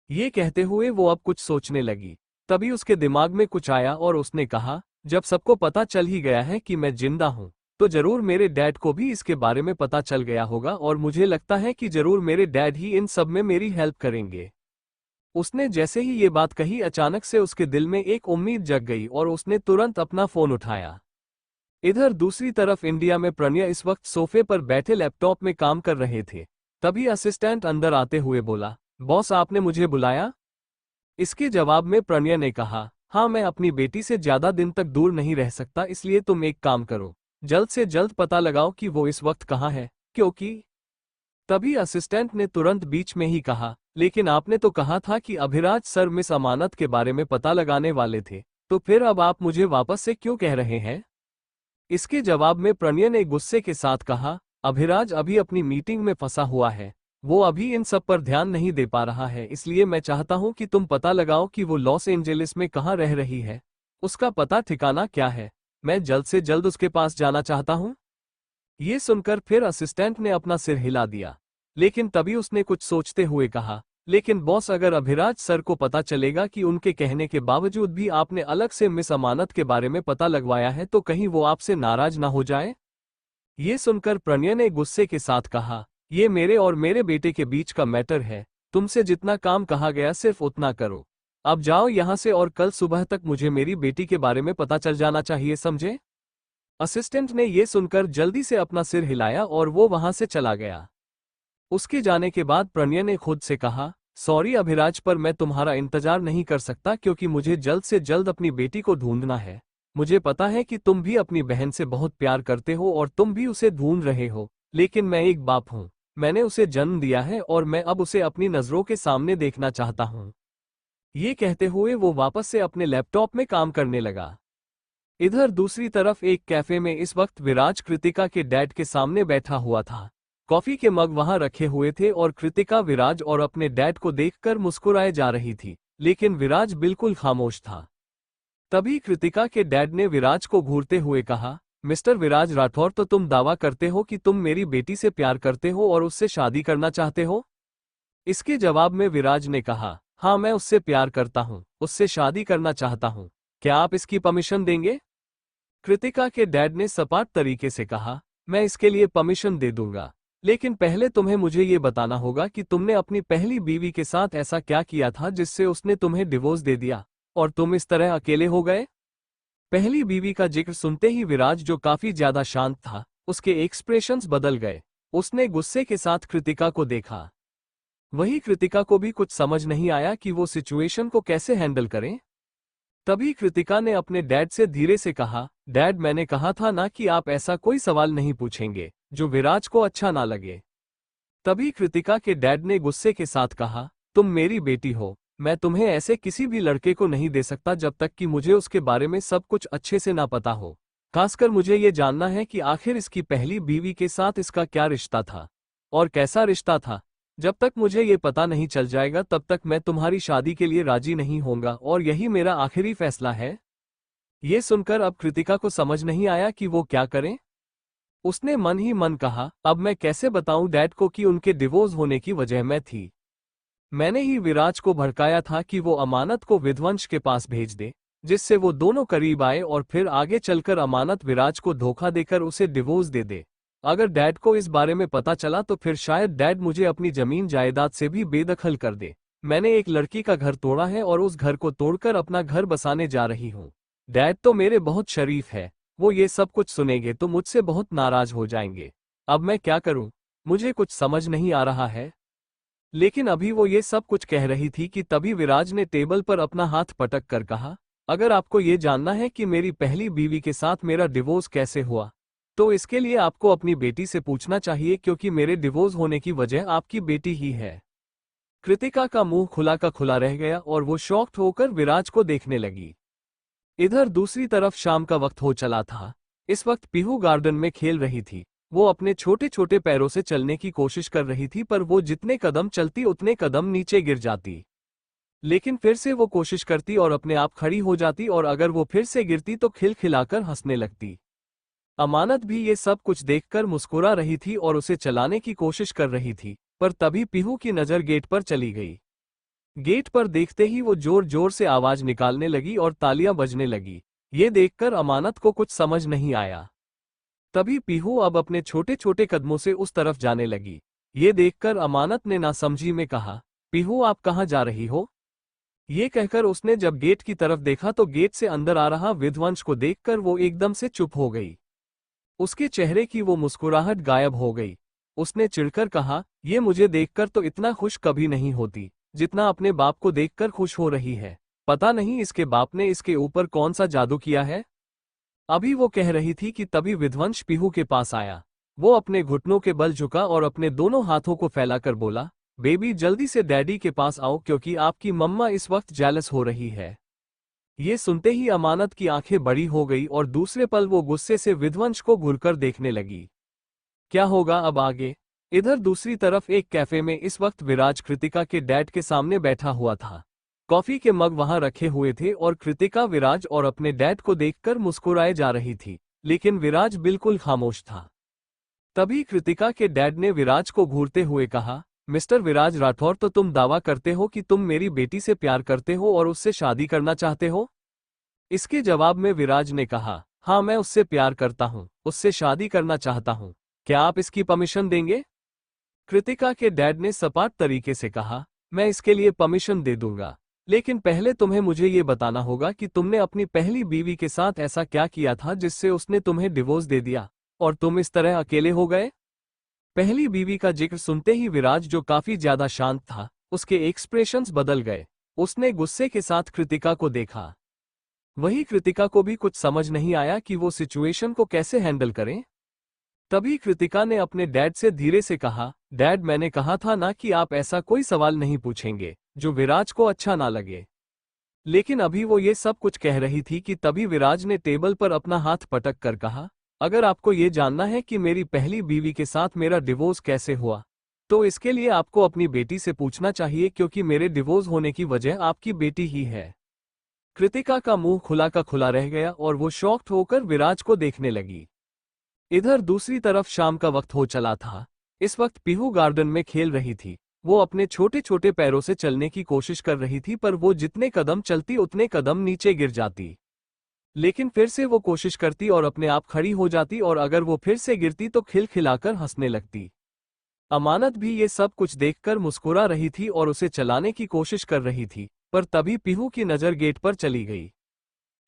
ये कहते हुए वो अब कुछ सोचने लगी। तभी उसके दिमाग में कुछ आया और उसने कहा, जब सबको पता चल ही गया है कि मैं जिंदा हूं, तो जरूर मेरे डैड को भी इसके बारे में पता चल गया होगा और मुझे लगता है कि जरूर मेरे डैड ही इन सब में मेरी हेल्प करेंगे। उसने जैसे ही ये बात कही, अचानक से उसके दिल में एक उम्मीद जग गई और उसने तुरंत अपना फोन उठाया। इधर दूसरी तरफ इंडिया में प्रणय इस वक्त सोफे पर बैठे लैपटॉप में काम कर रहे थे। तभी असिस्टेंट अंदर आते हुए बोला, बॉस आपने मुझे बुलाया? इसके जवाब में प्रणय ने कहा, हाँ मैं अपनी बेटी से ज्यादा दिन तक दूर नहीं रह सकता, इसलिए तुम एक काम करो, जल्द से जल्द पता लगाओ कि वो इस वक्त कहाँ है। क्योंकि तभी असिस्टेंट ने तुरंत बीच में ही कहा, लेकिन आपने तो कहा था कि अभिराज सर मिस अमानत के बारे में पता लगाने वाले थे, तो फिर अब आप मुझे वापस से क्यों कह रहे हैं? इसके जवाब में प्रणय ने गुस्से के साथ कहा, अभिराज अभी अपनी मीटिंग में फंसा हुआ है, वो अभी इन सब पर ध्यान नहीं दे पा रहा है, इसलिए मैं चाहता हूं कि तुम पता लगाओ कि वो लॉस एंजेलिस में कहाँ रह रही है, उसका पता ठिकाना क्या है। मैं जल्द से जल्द उसके पास जाना चाहता हूं। ये सुनकर फिर असिस्टेंट ने अपना सिर हिला दिया, लेकिन तभी उसने कुछ सोचते हुए कहा, लेकिन बॉस अगर अभिराज सर को पता चलेगा कि उनके कहने के बावजूद भी आपने अलग से मिस अमानत के बारे में पता लगवाया है, तो कहीं वो आपसे नाराज ना हो जाए। ये सुनकर प्रणय ने गुस्से के साथ कहा, ये मेरे और मेरे बेटे के बीच का मैटर है, तुमसे जितना काम कहा गया सिर्फ उतना करो। अब जाओ यहां से और कल सुबह तक मुझे मेरी बेटी के बारे में पता चल जाना चाहिए, समझे? असिस्टेंट ने यह सुनकर जल्दी से अपना सिर हिलाया और वो वहां से चला गया। उसके जाने के बाद प्रणय ने खुद से कहा, सॉरी अभिराज, पर मैं तुम्हारा इंतजार नहीं कर सकता क्योंकि मुझे जल्द से जल्द अपनी बेटी को ढूंढना है। मुझे पता है कि तुम भी अपनी बहन से बहुत प्यार करते हो और तुम भी उसे ढूंढ रहे हो, लेकिन मैं एक बाप हूं, मैंने उसे जन्म दिया है और मैं अब उसे अपनी नजरों के सामने देखना चाहता हूं। ये कहते हुए वो वापस से अपने लैपटॉप में काम करने लगा। इधर दूसरी तरफ एक कैफे में इस वक्त विराज कृतिका के डैड के सामने बैठा हुआ था। कॉफी के मग वहां रखे हुए थे और कृतिका विराज और अपने डैड को देखकर मुस्कुराए जा रही थी, लेकिन विराज बिल्कुल खामोश था। तभी कृतिका के डैड ने विराज को घूरते हुए कहा, मिस्टर विराज राठौर, तो तुम दावा करते हो कि तुम मेरी बेटी से प्यार करते हो और उससे शादी करना चाहते हो? इसके जवाब में विराज ने कहा, हाँ मैं उससे प्यार करता हूँ, उससे शादी करना चाहता हूँ। क्या आप इसकी परमिशन देंगे? कृतिका के डैड ने सपाट तरीके से कहा, मैं इसके लिए परमिशन दे दूंगा, लेकिन पहले तुम्हें मुझे ये बताना होगा कि तुमने अपनी पहली बीवी के साथ ऐसा क्या किया था जिससे उसने तुम्हें डिवोर्स दे दिया और तुम इस तरह अकेले हो गए। पहली बीवी का जिक्र सुनते ही विराज, जो काफी ज्यादा शांत था, उसके एक्सप्रेशंस बदल गए। उसने गुस्से के साथ कृतिका को देखा। वही कृतिका को भी कुछ समझ नहीं आया कि वो सिचुएशन को कैसे हैंडल करें। तभी कृतिका ने अपने डैड से धीरे से कहा, डैड मैंने कहा था ना कि आप ऐसा कोई सवाल नहीं पूछेंगे जो विराज को अच्छा ना लगे। तभी कृतिका के डैड ने गुस्से के साथ कहा, तुम मेरी बेटी हो, मैं तुम्हें ऐसे किसी भी लड़के को नहीं दे सकता जब तक कि मुझे उसके बारे में सब कुछ अच्छे से ना पता हो। खासकर मुझे ये जानना है कि आखिर इसकी पहली बीवी के साथ इसका क्या रिश्ता था और कैसा रिश्ता था। जब तक मुझे ये पता नहीं चल जाएगा तब तक मैं तुम्हारी शादी के लिए राजी नहीं होऊंगा और यही मेरा आखिरी फैसला है। ये सुनकर अब कृतिका को समझ नहीं आया कि वो क्या करें। उसने मन ही मन कहा, अब मैं कैसे बताऊं डैड को कि उनके डिवोर्स होने की वजह मैं थी। मैंने ही विराज को भड़काया था कि वो अमानत को विध्वंस के पास भेज दे, जिससे वो दोनों करीब आए और फिर आगे चलकर अमानत विराज को धोखा देकर उसे डिवोर्स दे दे। अगर डैड को इस बारे में पता चला तो फिर शायद डैड मुझे अपनी जमीन जायदाद से भी बेदखल कर दे। मैंने एक लड़की का घर तोड़ा है और उस घर को तोड़कर अपना घर बसाने जा रही हूँ। डैड तो मेरे बहुत शरीफ है, वो ये सब कुछ सुनेंगे तो मुझसे बहुत नाराज हो जाएंगे। अब मैं क्या करूं? मुझे कुछ समझ नहीं आ रहा है। लेकिन अभी वो ये सब कुछ कह रही थी कि तभी विराज ने टेबल पर अपना हाथ पटक कर कहा, अगर आपको ये जानना है कि मेरी पहली बीवी के साथ मेरा डिवोर्स कैसे हुआ, तो इसके लिए आपको अपनी बेटी से पूछना चाहिए, क्योंकि मेरे डिवोर्स होने की वजह आपकी बेटी ही है। कृतिका का मुंह खुला का खुला रह गया और वो शॉक्ड होकर विराज को देखने लगी। इधर दूसरी तरफ शाम का वक्त हो चला था। इस वक्त पीहू गार्डन में खेल रही थी। वो अपने छोटे छोटे पैरों से चलने की कोशिश कर रही थी, पर वो जितने कदम चलती उतने कदम नीचे गिर जाती। लेकिन फिर से वो कोशिश करती और अपने आप खड़ी हो जाती, और अगर वो फिर से गिरती तो खिलखिलाकर हंसने लगती। अमानत भी ये सब कुछ देखकर मुस्कुरा रही थी और उसे चलाने की कोशिश कर रही थी, पर तभी पीहू की नज़र गेट पर चली गई। गेट पर देखते ही वो जोर जोर से आवाज निकालने लगी और तालियां बजने लगी। ये देखकर अमानत को कुछ समझ नहीं आया। तभी पीहू अब अपने छोटे छोटे कदमों से उस तरफ जाने लगी। ये देखकर अमानत ने नासमझी में कहा, पीहू आप कहाँ जा रही हो? ये कहकर उसने जब गेट की तरफ देखा तो गेट से अंदर आ रहा विध्वंस को देखकर वो एकदम से चुप हो गई। उसके चेहरे की वो मुस्कुराहट गायब हो गई। उसने चिढ़कर कहा, ये मुझे देखकर तो इतना खुश कभी नहीं होती जितना अपने बाप को देखकर खुश हो रही है। पता नहीं इसके बाप ने इसके ऊपर कौन सा जादू किया है। अभी वो कह रही थी कि तभी विध्वंस पीहू के पास आया। वो अपने घुटनों के बल झुका और अपने दोनों हाथों को फैलाकर बोला, बेबी जल्दी से डैडी के पास आओ क्योंकि आपकी मम्मा इस वक्त जेलस हो रही है। ये सुनते ही अमानत की आंखें बड़ी हो गई और दूसरे पल वो गुस्से से विध्वंस को घूरकर देखने लगी। क्या होगा अब आगे? इधर दूसरी तरफ एक कैफे में इस वक्त विराज कृतिका के डैड के सामने बैठा हुआ था। कॉफी के मग वहां रखे हुए थे और कृतिका विराज और अपने डैड को देखकर मुस्कुराए जा रही थी, लेकिन विराज बिल्कुल खामोश था। तभी कृतिका के डैड ने विराज को घूरते हुए कहा, मिस्टर विराज राठौर, तो तुम दावा करते हो कि तुम मेरी बेटी से प्यार करते हो और उससे शादी करना चाहते हो? इसके जवाब में विराज ने कहा, हाँ मैं उससे प्यार करता हूँ, उससे शादी करना चाहता हूँ। क्या आप इसकी परमिशन देंगे? कृतिका के डैड ने सपाट तरीके से कहा, मैं इसके लिए परमिशन दे दूंगा, लेकिन पहले तुम्हें मुझे ये बताना होगा कि तुमने अपनी पहली बीवी के साथ ऐसा क्या किया था जिससे उसने तुम्हें डिवोर्स दे दिया और तुम इस तरह अकेले हो गए? पहली बीवी का जिक्र सुनते ही विराज, जो काफी ज्यादा शांत था, उसके एक्सप्रेशंस बदल गए। उसने गुस्से के साथ कृतिका को देखा। वही कृतिका को भी कुछ समझ नहीं आया कि वो सिचुएशन को कैसे हैंडल करें। तभी कृतिका ने अपने डैड से धीरे से कहा, डैड मैंने कहा था ना कि आप ऐसा कोई सवाल नहीं पूछेंगे जो विराज को अच्छा ना लगे। लेकिन अभी वो ये सब कुछ कह रही थी कि तभी विराज ने टेबल पर अपना हाथ पटक कर कहा, अगर आपको ये जानना है कि मेरी पहली बीवी के साथ मेरा डिवोर्स कैसे हुआ, तो इसके लिए आपको अपनी बेटी से पूछना चाहिए, क्योंकि मेरे डिवोर्स होने की वजह आपकी बेटी ही है। कृतिका का मुंह खुला का खुला रह गया और वो शॉक्ड होकर विराज को देखने लगी। इधर दूसरी तरफ शाम का वक्त हो चला था। इस वक्त पीहू गार्डन में खेल रही थी। वो अपने छोटे छोटे पैरों से चलने की कोशिश कर रही थी, पर वो जितने कदम चलती उतने कदम नीचे गिर जाती। लेकिन फिर से वो कोशिश करती और अपने आप खड़ी हो जाती, और अगर वो फिर से गिरती तो खिलखिलाकर हंसने लगती। अमानत भी ये सब कुछ देखकर मुस्कुरा रही थी और उसे चलाने की कोशिश कर रही थी, पर तभी पीहू की नज़र गेट पर चली गई।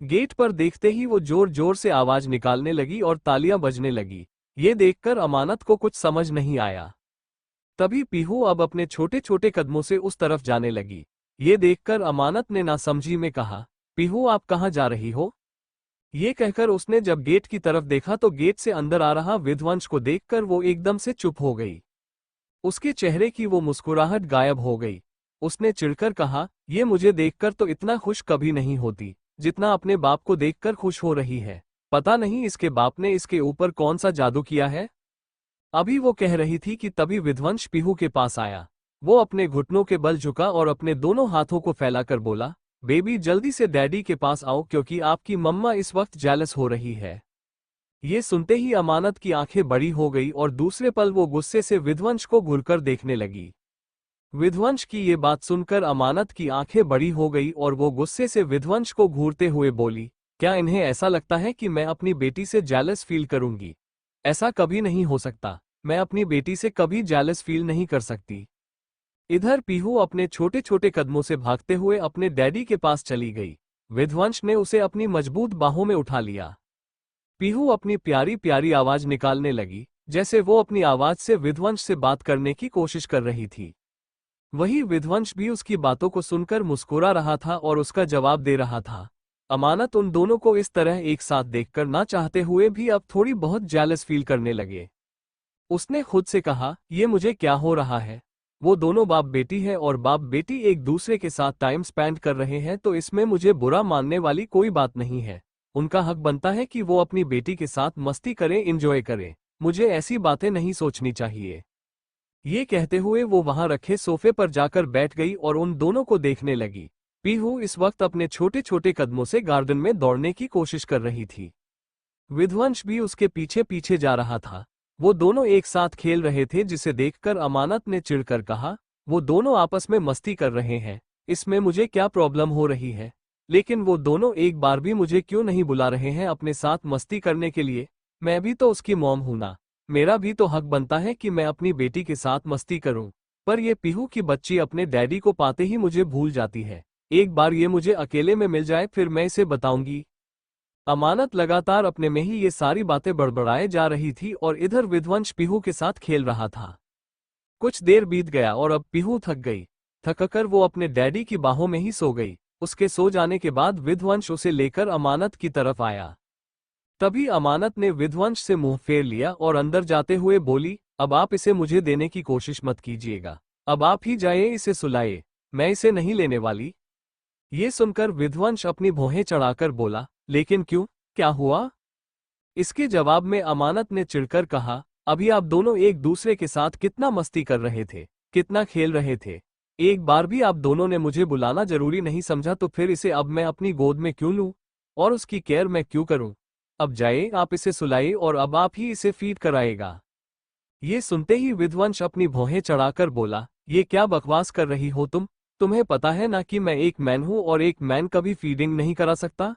गेट पर देखते ही वो जोर जोर से आवाज निकालने लगी और तालियां बजने लगी। ये देखकर अमानत को कुछ समझ नहीं आया। तभी पीहू अब अपने छोटे छोटे कदमों से उस तरफ जाने लगी। ये देखकर अमानत ने नासमझी में कहा, पीहू आप कहाँ जा रही हो? ये कहकर उसने जब गेट की तरफ देखा तो गेट से अंदर आ रहा विध्वंस को देखकर वो एकदम से चुप हो गई। उसके चेहरे की वो मुस्कुराहट गायब हो गई। उसने चिढ़कर कहा, ये मुझे देखकर तो इतना खुश कभी नहीं होती जितना अपने बाप को देखकर खुश हो रही है। पता नहीं इसके बाप ने इसके ऊपर कौन सा जादू किया है। अभी वो कह रही थी कि तभी विध्वंस पीहू के पास आया। वो अपने घुटनों के बल झुका और अपने दोनों हाथों को फैलाकर बोला, बेबी जल्दी से डैडी के पास आओ क्योंकि आपकी मम्मा इस वक्त जेलस हो रही है। ये सुनते ही अमानत की आंखें बड़ी हो गई और दूसरे पल वो गुस्से से विध्वंस को घूरकर देखने लगी। विध्वंस की ये बात सुनकर अमानत की आंखें बड़ी हो गई और वो गुस्से से विध्वंस को घूरते हुए बोली, क्या इन्हें ऐसा लगता है कि मैं अपनी बेटी से जेलस फील करूंगी? ऐसा कभी नहीं हो सकता। मैं अपनी बेटी से कभी जेलस फील नहीं कर सकती। इधर पीहू अपने छोटे छोटे कदमों से भागते हुए अपने डैडी के पास चली गई। विध्वंस ने उसे अपनी मजबूत बाहों में उठा लिया। पीहू अपनी प्यारी प्यारी आवाज निकालने लगी, जैसे वो अपनी आवाज से विध्वंस से बात करने की कोशिश कर रही थी। वही विध्वंस भी उसकी बातों को सुनकर मुस्कुरा रहा था और उसका जवाब दे रहा था। अमानत उन दोनों को इस तरह एक साथ देखकर ना चाहते हुए भी अब थोड़ी बहुत जेलस फील करने लगे। उसने खुद से कहा, ये मुझे क्या हो रहा है? वो दोनों बाप बेटी है और बाप बेटी एक दूसरे के साथ टाइम स्पेंड कर रहे हैं, तो इसमें मुझे बुरा मानने वाली कोई बात नहीं है। उनका हक बनता है कि वो अपनी बेटी के साथ मस्ती करें, एंजॉय करें। मुझे ऐसी बातें नहीं सोचनी चाहिए। ये कहते हुए वो वहां रखे सोफे पर जाकर बैठ गई और उन दोनों को देखने लगी। पीहू इस वक्त अपने छोटे छोटे कदमों से गार्डन में दौड़ने की कोशिश कर रही थी। विध्वंस भी उसके पीछे पीछे जा रहा था। वो दोनों एक साथ खेल रहे थे, जिसे देखकर अमानत ने चिढ़कर कहा, वो दोनों आपस में मस्ती कर रहे हैं, इसमें मुझे क्या प्रॉब्लम हो रही है? लेकिन वो दोनों एक बार भी मुझे क्यों नहीं बुला रहे हैं अपने साथ मस्ती करने के लिए? मैं भी तो उसकी मॉम हूं ना। मेरा भी तो हक बनता है कि मैं अपनी बेटी के साथ मस्ती करूं। पर ये पीहू की बच्ची अपने डैडी को पाते ही मुझे भूल जाती है। एक बार ये मुझे अकेले में मिल जाए फिर मैं इसे बताऊंगी। अमानत लगातार अपने में ही ये सारी बातें बड़बड़ाए जा रही थी और इधर विध्वंस पीहू के साथ खेल रहा था। कुछ देर बीत गया और अब पीहू थक गई। थककर वो अपने डैडी की बाहों में ही सो गई। उसके सो जाने के बाद विध्वंस उसे लेकर अमानत की तरफ आया। तभी अमानत ने विध्वंस से मुंह फेर लिया और अंदर जाते हुए बोली, अब आप इसे मुझे देने की कोशिश मत कीजिएगा। अब आप ही जाइए इसे सुलाइए, मैं इसे नहीं लेने वाली। ये सुनकर विध्वंस अपनी भौहें चढ़ाकर बोला, लेकिन क्यों, क्या हुआ? इसके जवाब में अमानत ने चिढ़कर कहा, अभी आप दोनों एक दूसरे के साथ कितना मस्ती कर रहे थे, कितना खेल रहे थे। एक बार भी आप दोनों ने मुझे बुलाना जरूरी नहीं समझा तो फिर इसे अब मैं अपनी गोद में क्यों लूं और उसकी केयर मैं क्यों करूं? अब जाइए आप इसे सुलाइए और अब आप ही इसे फीड कराएगा। ये सुनते ही विध्वंस अपनी भौहें चढ़ाकर बोला, ये क्या बकवास कर रही हो तुम? तुम्हें पता है ना कि मैं एक मैन हूं और एक मैन कभी फीडिंग नहीं करा सकता।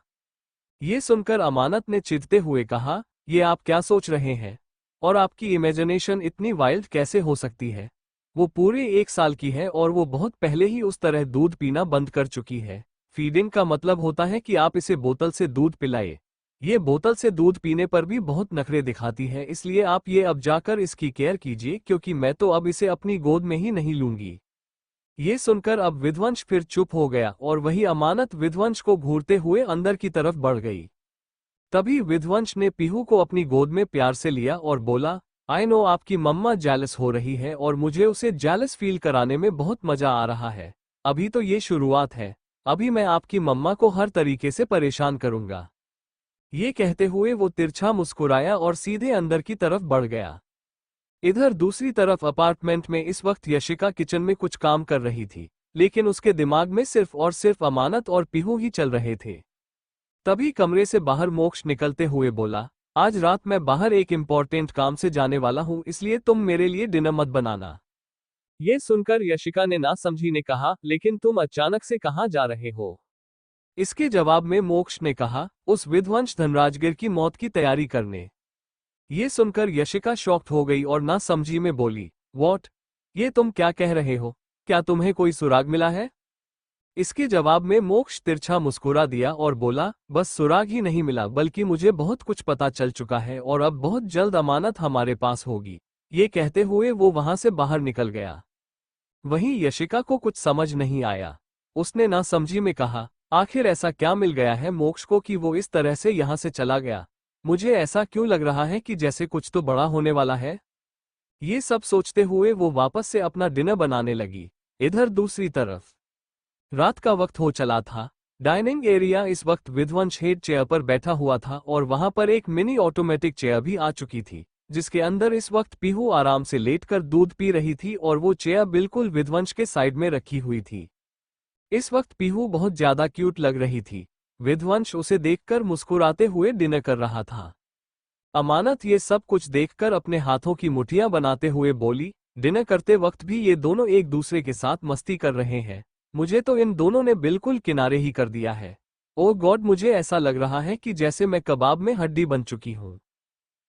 ये सुनकर अमानत ने चिढ़ते हुए कहा, ये आप क्या सोच रहे हैं? और आपकी इमेजिनेशन इतनी वाइल्ड कैसे हो सकती है? वो पूरे 1 साल की है और वो बहुत पहले ही उस तरह दूध पीना बंद कर चुकी है। फीडिंग का मतलब होता है कि आप इसे बोतल से दूध पिलाए। ये बोतल से दूध पीने पर भी बहुत नखरे दिखाती है, इसलिए आप ये अब जाकर इसकी केयर कीजिए क्योंकि मैं तो अब इसे अपनी गोद में ही नहीं लूंगी। ये सुनकर अब विध्वंस फिर चुप हो गया और वही अमानत विध्वंस को घूरते हुए अंदर की तरफ बढ़ गई। तभी विध्वंस ने पीहू को अपनी गोद में प्यार से लिया और बोला, आई नो आपकी मम्मा जेलस हो रही है और मुझे उसे जेलस फील कराने में बहुत मजा आ रहा है। अभी तो ये शुरुआत है, अभी मैं आपकी मम्मा को हर तरीके से परेशान करूंगा। ये कहते हुए वो तिरछा मुस्कुराया और सीधे अंदर की तरफ बढ़ गया। इधर दूसरी तरफ अपार्टमेंट में इस वक्त यशिका किचन में कुछ काम कर रही थी, लेकिन उसके दिमाग में सिर्फ और सिर्फ अमानत और पीहू ही चल रहे थे। तभी कमरे से बाहर मोक्ष निकलते हुए बोला, आज रात मैं बाहर एक इम्पोर्टेंट काम से जाने वाला हूं, इसलिए तुम मेरे लिए डिनर मत बनाना। ये सुनकर यशिका ने ना समझी ने कहा, लेकिन तुम अचानक से कहां जा रहे हो? इसके जवाब में मोक्ष ने कहा, उस विध्वंस धनराजगिर की मौत की तैयारी करने। ये सुनकर यशिका शॉक्ड हो गई और ना समझी में बोली, व्हाट? ये तुम क्या कह रहे हो? क्या तुम्हें कोई सुराग मिला है? इसके जवाब में मोक्ष तिरछा मुस्कुरा दिया और बोला, बस सुराग ही नहीं मिला बल्कि मुझे बहुत कुछ पता चल चुका है और अब बहुत जल्द अमानत हमारे पास होगी। ये कहते हुए वो वहां से बाहर निकल गया। वहीं यशिका को कुछ समझ नहीं आया। उसने ना समझी में कहा, आखिर ऐसा क्या मिल गया है मोक्ष को कि वो इस तरह से यहां से चला गया? मुझे ऐसा क्यों लग रहा है कि जैसे कुछ तो बड़ा होने वाला है। ये सब सोचते हुए वो वापस से अपना डिनर बनाने लगी। इधर दूसरी तरफ रात का वक्त हो चला था। डाइनिंग एरिया इस वक्त विध्वंस हेड चेयर पर बैठा हुआ था और वहां पर एक मिनी ऑटोमेटिक चेयर भी आ चुकी थी, जिसके अंदर इस वक्त पीहू आराम से लेटकर दूध पी रही थी और वो चेयर बिल्कुल विध्वंस के साइड में रखी हुई थी। इस वक्त पीहू बहुत ज्यादा क्यूट लग रही थी। विध्वंस उसे देखकर मुस्कुराते हुए डिनर कर रहा था। अमानत ये सब कुछ देखकर अपने हाथों की मुठियां बनाते हुए बोली, डिनर करते वक्त भी ये दोनों एक दूसरे के साथ मस्ती कर रहे हैं। मुझे तो इन दोनों ने बिल्कुल किनारे ही कर दिया है। ओह गॉड, मुझे ऐसा लग रहा है कि जैसे मैं कबाब में हड्डी बन चुकी हूँ।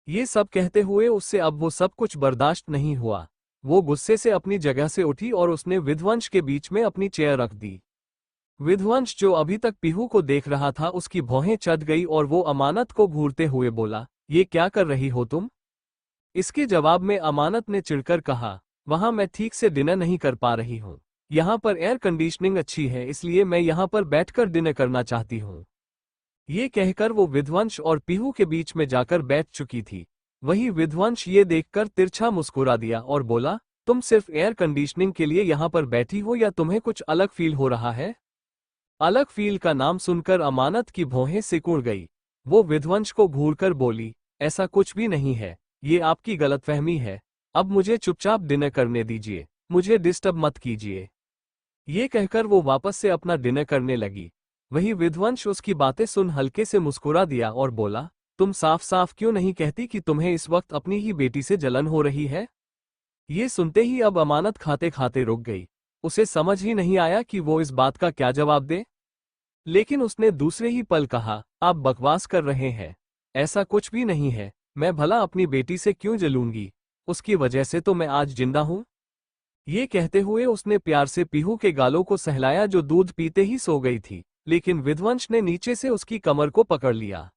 ये सब कहते हुए उससे अब वो सब कुछ बर्दाश्त नहीं हुआ। वो गुस्से से अपनी जगह से उठी और उसने विध्वंस के बीच में अपनी चेयर रख दी। विध्वंस जो अभी तक पीहू को देख रहा था उसकी भौहें चढ़ गई और वो अमानत को घूरते हुए बोला, ये क्या कर रही हो तुम? इसके जवाब में अमानत ने चिढ़कर कहा, वहां मैं ठीक से डिनर नहीं कर पा रही हूँ। यहाँ पर एयर कंडीशनिंग अच्छी है इसलिए मैं यहाँ पर बैठकर डिनर करना चाहती हूँ। ये कहकर वो विध्वंस और पीहू के बीच में जाकर बैठ चुकी थी। वही विध्वंस ये देखकर तिरछा मुस्कुरा दिया और बोला, तुम सिर्फ एयर कंडीशनिंग के लिए यहाँ पर बैठी हो या तुम्हें कुछ अलग फील हो रहा है? अलग फील का नाम सुनकर अमानत की भौहें सिकुड़ गई। वो विध्वंस को घूरकर बोली, ऐसा कुछ भी नहीं है, ये आपकी गलतफहमी है। अब मुझे चुपचाप डिनर करने दीजिए, मुझे डिस्टर्ब मत कीजिए। ये कहकर वो वापस से अपना डिनर करने लगी। वही विध्वंस उसकी बातें सुन हल्के से मुस्कुरा दिया और बोला, तुम साफ साफ क्यों नहीं कहती कि तुम्हें इस वक्त अपनी ही बेटी से जलन हो रही है? ये सुनते ही अब अमानत खाते खाते रुक गई। उसे समझ ही नहीं आया कि वो इस बात का क्या जवाब दे। लेकिन उसने दूसरे ही पल कहा, आप बकवास कर रहे हैं, ऐसा कुछ भी नहीं है, मैं भला अपनी बेटी से क्यों जलूंगी, उसकी वजह से तो मैं आज जिंदा हूं। ये कहते हुए उसने प्यार से पीहू के गालों को सहलाया जो दूध पीते ही सो गई थी, लेकिन विध्वंस ने नीचे से उसकी कमर को पकड़ लिया।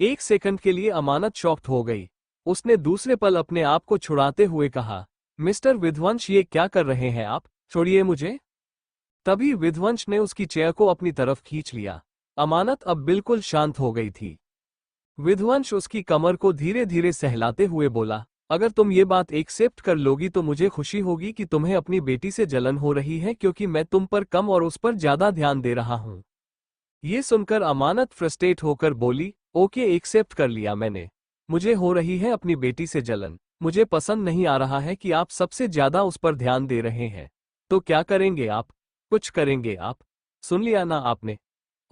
एक सेकंड के लिए अमानत शॉक्ड हो गई। उसने दूसरे पल अपने आप को छुड़ाते हुए कहा, मिस्टर विध्वंस ये क्या कर रहे हैं आप, छोड़िए मुझे। तभी विध्वंस ने उसकी चेयर को अपनी तरफ खींच लिया। अमानत अब बिल्कुल शांत हो गई थी। विध्वंस उसकी कमर को धीरे धीरे सहलाते हुए बोला, अगर तुम ये बात एक्सेप्ट कर लोगी तो मुझे खुशी होगी कि तुम्हें अपनी बेटी से जलन हो रही है क्योंकि मैं तुम पर कम और उस पर ज्यादा ध्यान दे रहा हूं। ये सुनकर अमानत फ्रस्ट्रेट होकर बोली, ओके एक्सेप्ट कर लिया मैंने, मुझे हो रही है अपनी बेटी से जलन, मुझे पसंद नहीं आ रहा है कि आप सबसे ज्यादा उस पर ध्यान दे रहे हैं। तो क्या करेंगे आप, कुछ करेंगे आप, सुन लिया ना आपने,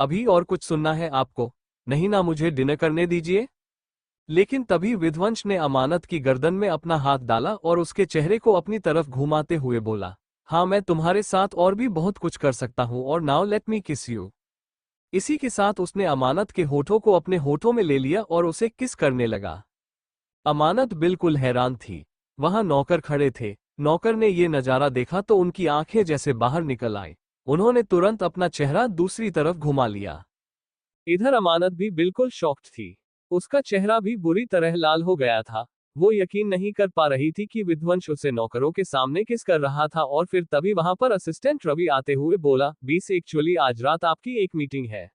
अभी और कुछ सुनना है आपको, नहीं ना मुझे डिनर करने दीजिए। लेकिन तभी विध्वंस ने अमानत की गर्दन में अपना हाथ डाला और उसके चेहरे को अपनी तरफ घुमाते हुए बोला, हाँ मैं तुम्हारे साथ और भी बहुत कुछ कर सकता हूँ और नाउ लेट मी किस यू। इसी के साथ उसने अमानत के होठों को अपने होठों में ले लिया और उसे किस करने लगा। अमानत बिल्कुल हैरान थी। वहां नौकर खड़े थे। नौकर ने ये नजारा देखा तो उनकी आंखें जैसे बाहर निकल आई। उन्होंने तुरंत अपना चेहरा दूसरी तरफ घुमा लिया। इधर अमानत भी बिल्कुल शॉक्ड थी। उसका चेहरा भी बुरी तरह लाल हो गया था। वो यकीन नहीं कर पा रही थी कि विध्वंस उसे नौकरों के सामने किस कर रहा था और फिर तभी वहां पर असिस्टेंट रवि आते हुए बोला, 20 एक्चुअली आज रात आपकी एक मीटिंग है।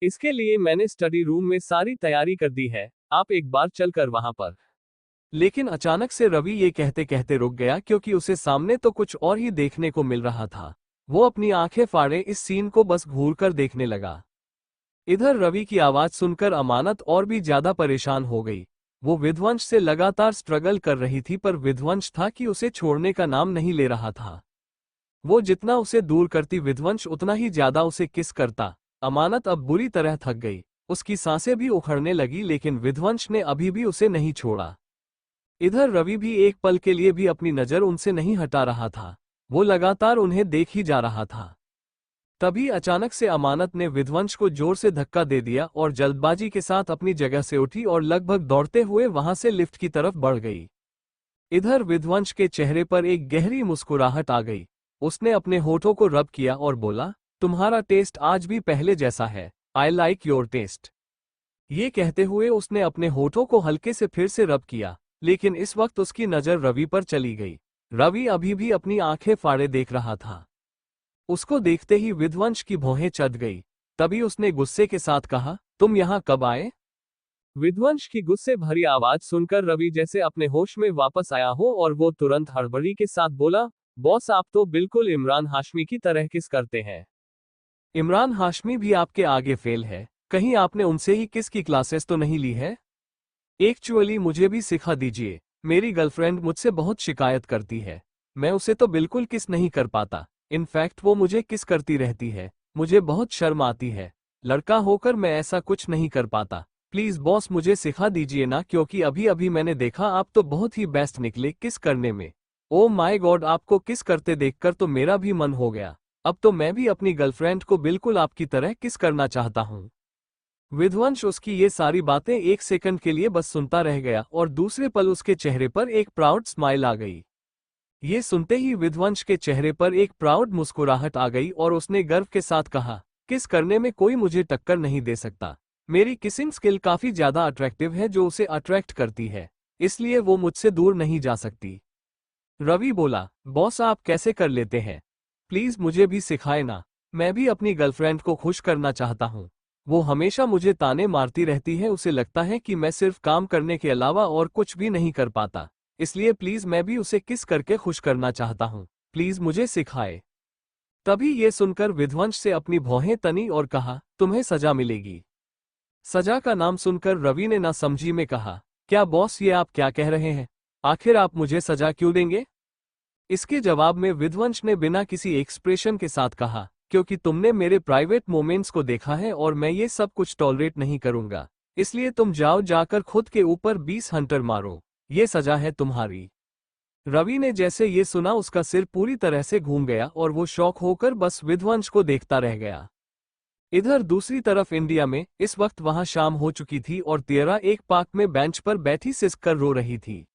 इसके लिए मैंने स्टडी रूम में सारी तैयारी कर दी है, आप एक बार चलकर वहां पर। लेकिन अचानक से रवि ये कहते कहते रुक गया क्योंकि उसे सामने तो कुछ और ही देखने को मिल रहा था। वो अपनी आंखें फाड़े इस सीन को बस घूर कर देखने लगा। इधर रवि की आवाज सुनकर अमानत और भी ज्यादा परेशान हो गई। वो विध्वंस से लगातार स्ट्रगल कर रही थी पर विध्वंस था कि उसे छोड़ने का नाम नहीं ले रहा था। वो जितना उसे दूर करती विध्वंस उतना ही ज्यादा उसे किस करता। अमानत अब बुरी तरह थक गई। उसकी सांसें भी उखड़ने लगी लेकिन विध्वंस ने अभी भी उसे नहीं छोड़ा। इधर रवि भी एक पल के लिए भी अपनी नजर उनसे नहीं हटा रहा था। वो लगातार उन्हें देख ही जा रहा था। तभी अचानक से अमानत ने विध्वंस को जोर से धक्का दे दिया और जल्दबाजी के साथ अपनी जगह से उठी और लगभग दौड़ते हुए वहां से लिफ्ट की तरफ बढ़ गई। इधर विध्वंस के चेहरे पर एक गहरी मुस्कुराहट आ गई। उसने अपने होठों को रब किया और बोला, तुम्हारा टेस्ट आज भी पहले जैसा है, आई लाइक योर टेस्ट। ये कहते हुए उसने अपने होठों को हल्के से फिर से रब किया, लेकिन इस वक्त उसकी नजर रवि पर चली गई। रवि अभी भी अपनी आंखें फाड़े देख रहा था। उसको देखते ही विध्वंस की भौहें चढ़ गई। तभी उसने गुस्से के साथ कहा, तुम यहां कब आए? विध्वंस की गुस्से भरी आवाज सुनकर रवि जैसे अपने होश में वापस आया हो और वो तुरंत हड़बड़ी के साथ बोला, बॉस आप तो बिल्कुल इमरान हाशमी की तरह किस करते हैं। इमरान हाशमी भी आपके आगे फेल है, कहीं आपने उनसे ही किस की क्लासेस तो नहीं ली है? एक्चुअली मुझे भी सिखा दीजिए, मेरी गर्लफ्रेंड मुझसे बहुत शिकायत करती है, मैं उसे तो बिल्कुल किस नहीं कर पाता, इनफैक्ट वो मुझे किस करती रहती है, मुझे बहुत शर्म आती है, लड़का होकर मैं ऐसा कुछ नहीं कर पाता, प्लीज बॉस मुझे सिखा दीजिए ना क्योंकि अभी अभी मैंने देखा आप तो बहुत ही बेस्ट निकले किस करने में। ओ माय गॉड आपको किस करते देखकर तो मेरा भी मन हो गया, अब तो मैं भी अपनी गर्लफ्रेंड को बिल्कुल आपकी तरह किस करना चाहता हूँ। विध्वंस उसकी ये सारी बातें एक सेकंड के लिए बस सुनता रह गया और दूसरे पल उसके चेहरे पर एक प्राउड स्माइल आ गई। ये सुनते ही विध्वंस के चेहरे पर एक प्राउड मुस्कुराहट आ गई और उसने गर्व के साथ कहा, किस करने में कोई मुझे टक्कर नहीं दे सकता, मेरी किसिंग स्किल काफी ज्यादा अट्रैक्टिव है जो उसे अट्रैक्ट करती है, इसलिए वो मुझसे दूर नहीं जा सकती। रवि बोला, बॉस आप कैसे कर लेते हैं, प्लीज मुझे भी सिखाए ना, मैं भी अपनी गर्लफ्रेंड को खुश करना चाहता हूँ, वो हमेशा मुझे ताने मारती रहती है, उसे लगता है कि मैं सिर्फ काम करने के अलावा और कुछ भी नहीं कर पाता, इसलिए प्लीज मैं भी उसे किस करके खुश करना चाहता हूँ, प्लीज मुझे सिखाए। तभी ये सुनकर विध्वंस से अपनी भौहें तनी और कहा, तुम्हें सजा मिलेगी। सजा का नाम सुनकर रवि ने ना समझी में कहा, क्या बॉस ये आप क्या कह रहे हैं, आखिर आप मुझे सजा क्यों देंगे? इसके जवाब में विध्वंस ने बिना किसी एक्सप्रेशन के साथ कहा, क्योंकि तुमने मेरे प्राइवेट मोमेंट्स को देखा है और मैं ये सब कुछ टॉलरेट नहीं करूंगा, इसलिए तुम जाओ जाकर खुद के ऊपर 20 हंटर मारो, ये सजा है तुम्हारी। रवि ने जैसे ये सुना उसका सिर पूरी तरह से घूम गया और वो शॉक होकर बस विध्वंस को देखता रह गया। इधर दूसरी तरफ इंडिया में इस वक्त वहां शाम हो चुकी थी और तियरा एक पार्क में बेंच पर बैठी सिसक कर रो रही थी।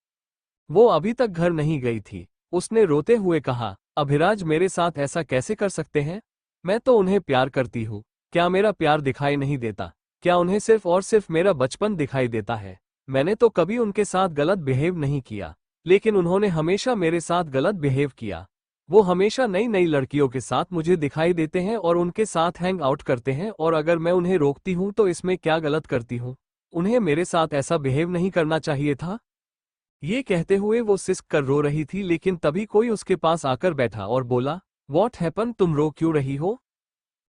वो अभी तक घर नहीं गई थी। उसने रोते हुए कहा, अभिराज मेरे साथ ऐसा कैसे कर सकते हैं? मैं तो उन्हें प्यार करती हूँ। क्या मेरा प्यार दिखाई नहीं देता? क्या उन्हें सिर्फ और सिर्फ मेरा बचपन दिखाई देता है? मैंने तो कभी उनके साथ गलत बिहेव नहीं किया, लेकिन उन्होंने हमेशा मेरे साथ गलत बिहेव किया। वो हमेशा नई नई लड़कियों के साथ मुझे दिखाई देते हैं और उनके साथ हैंग आउट करते हैं, और अगर मैं उन्हें रोकती हूँ तो इसमें क्या गलत करती हूँ? उन्हें मेरे साथ ऐसा बिहेव नहीं करना चाहिए था। ये कहते हुए वो सिसक कर रो रही थी, लेकिन तभी कोई उसके पास आकर बैठा और बोला, व्हाट हैपन, तुम रो क्यों रही हो?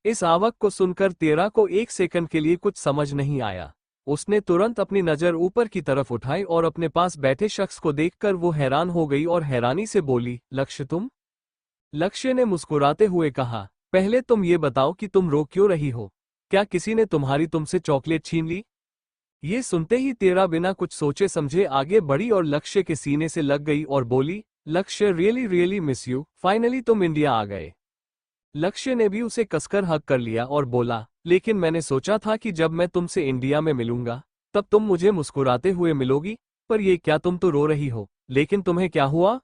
इस आवक को सुनकर तियरा को एक सेकंड के लिए कुछ समझ नहीं आया। उसने तुरंत अपनी नजर ऊपर की तरफ उठाई और अपने पास बैठे शख्स को देखकर वो हैरान हो गई और हैरानी से बोली, लक्ष्य तुम? लक्ष्य ने मुस्कुराते हुए कहा, पहले तुम ये बताओ कि तुम रो क्यों रही हो? क्या किसी ने तुमसे चॉकलेट छीन ली? ये सुनते ही तियरा बिना कुछ सोचे समझे आगे बढ़ी और लक्ष्य के सीने से लग गई और बोली, लक्ष्य really really miss you, finally तुम इंडिया आ गए। लक्ष्य ने भी उसे कसकर हग कर लिया और बोला, लेकिन मैंने सोचा था कि जब मैं तुमसे इंडिया में मिलूंगा तब तुम मुझे मुस्कुराते हुए मिलोगी, पर ये क्या, तुम तो रो रही हो, लेकिन तुम्हें क्या हुआ?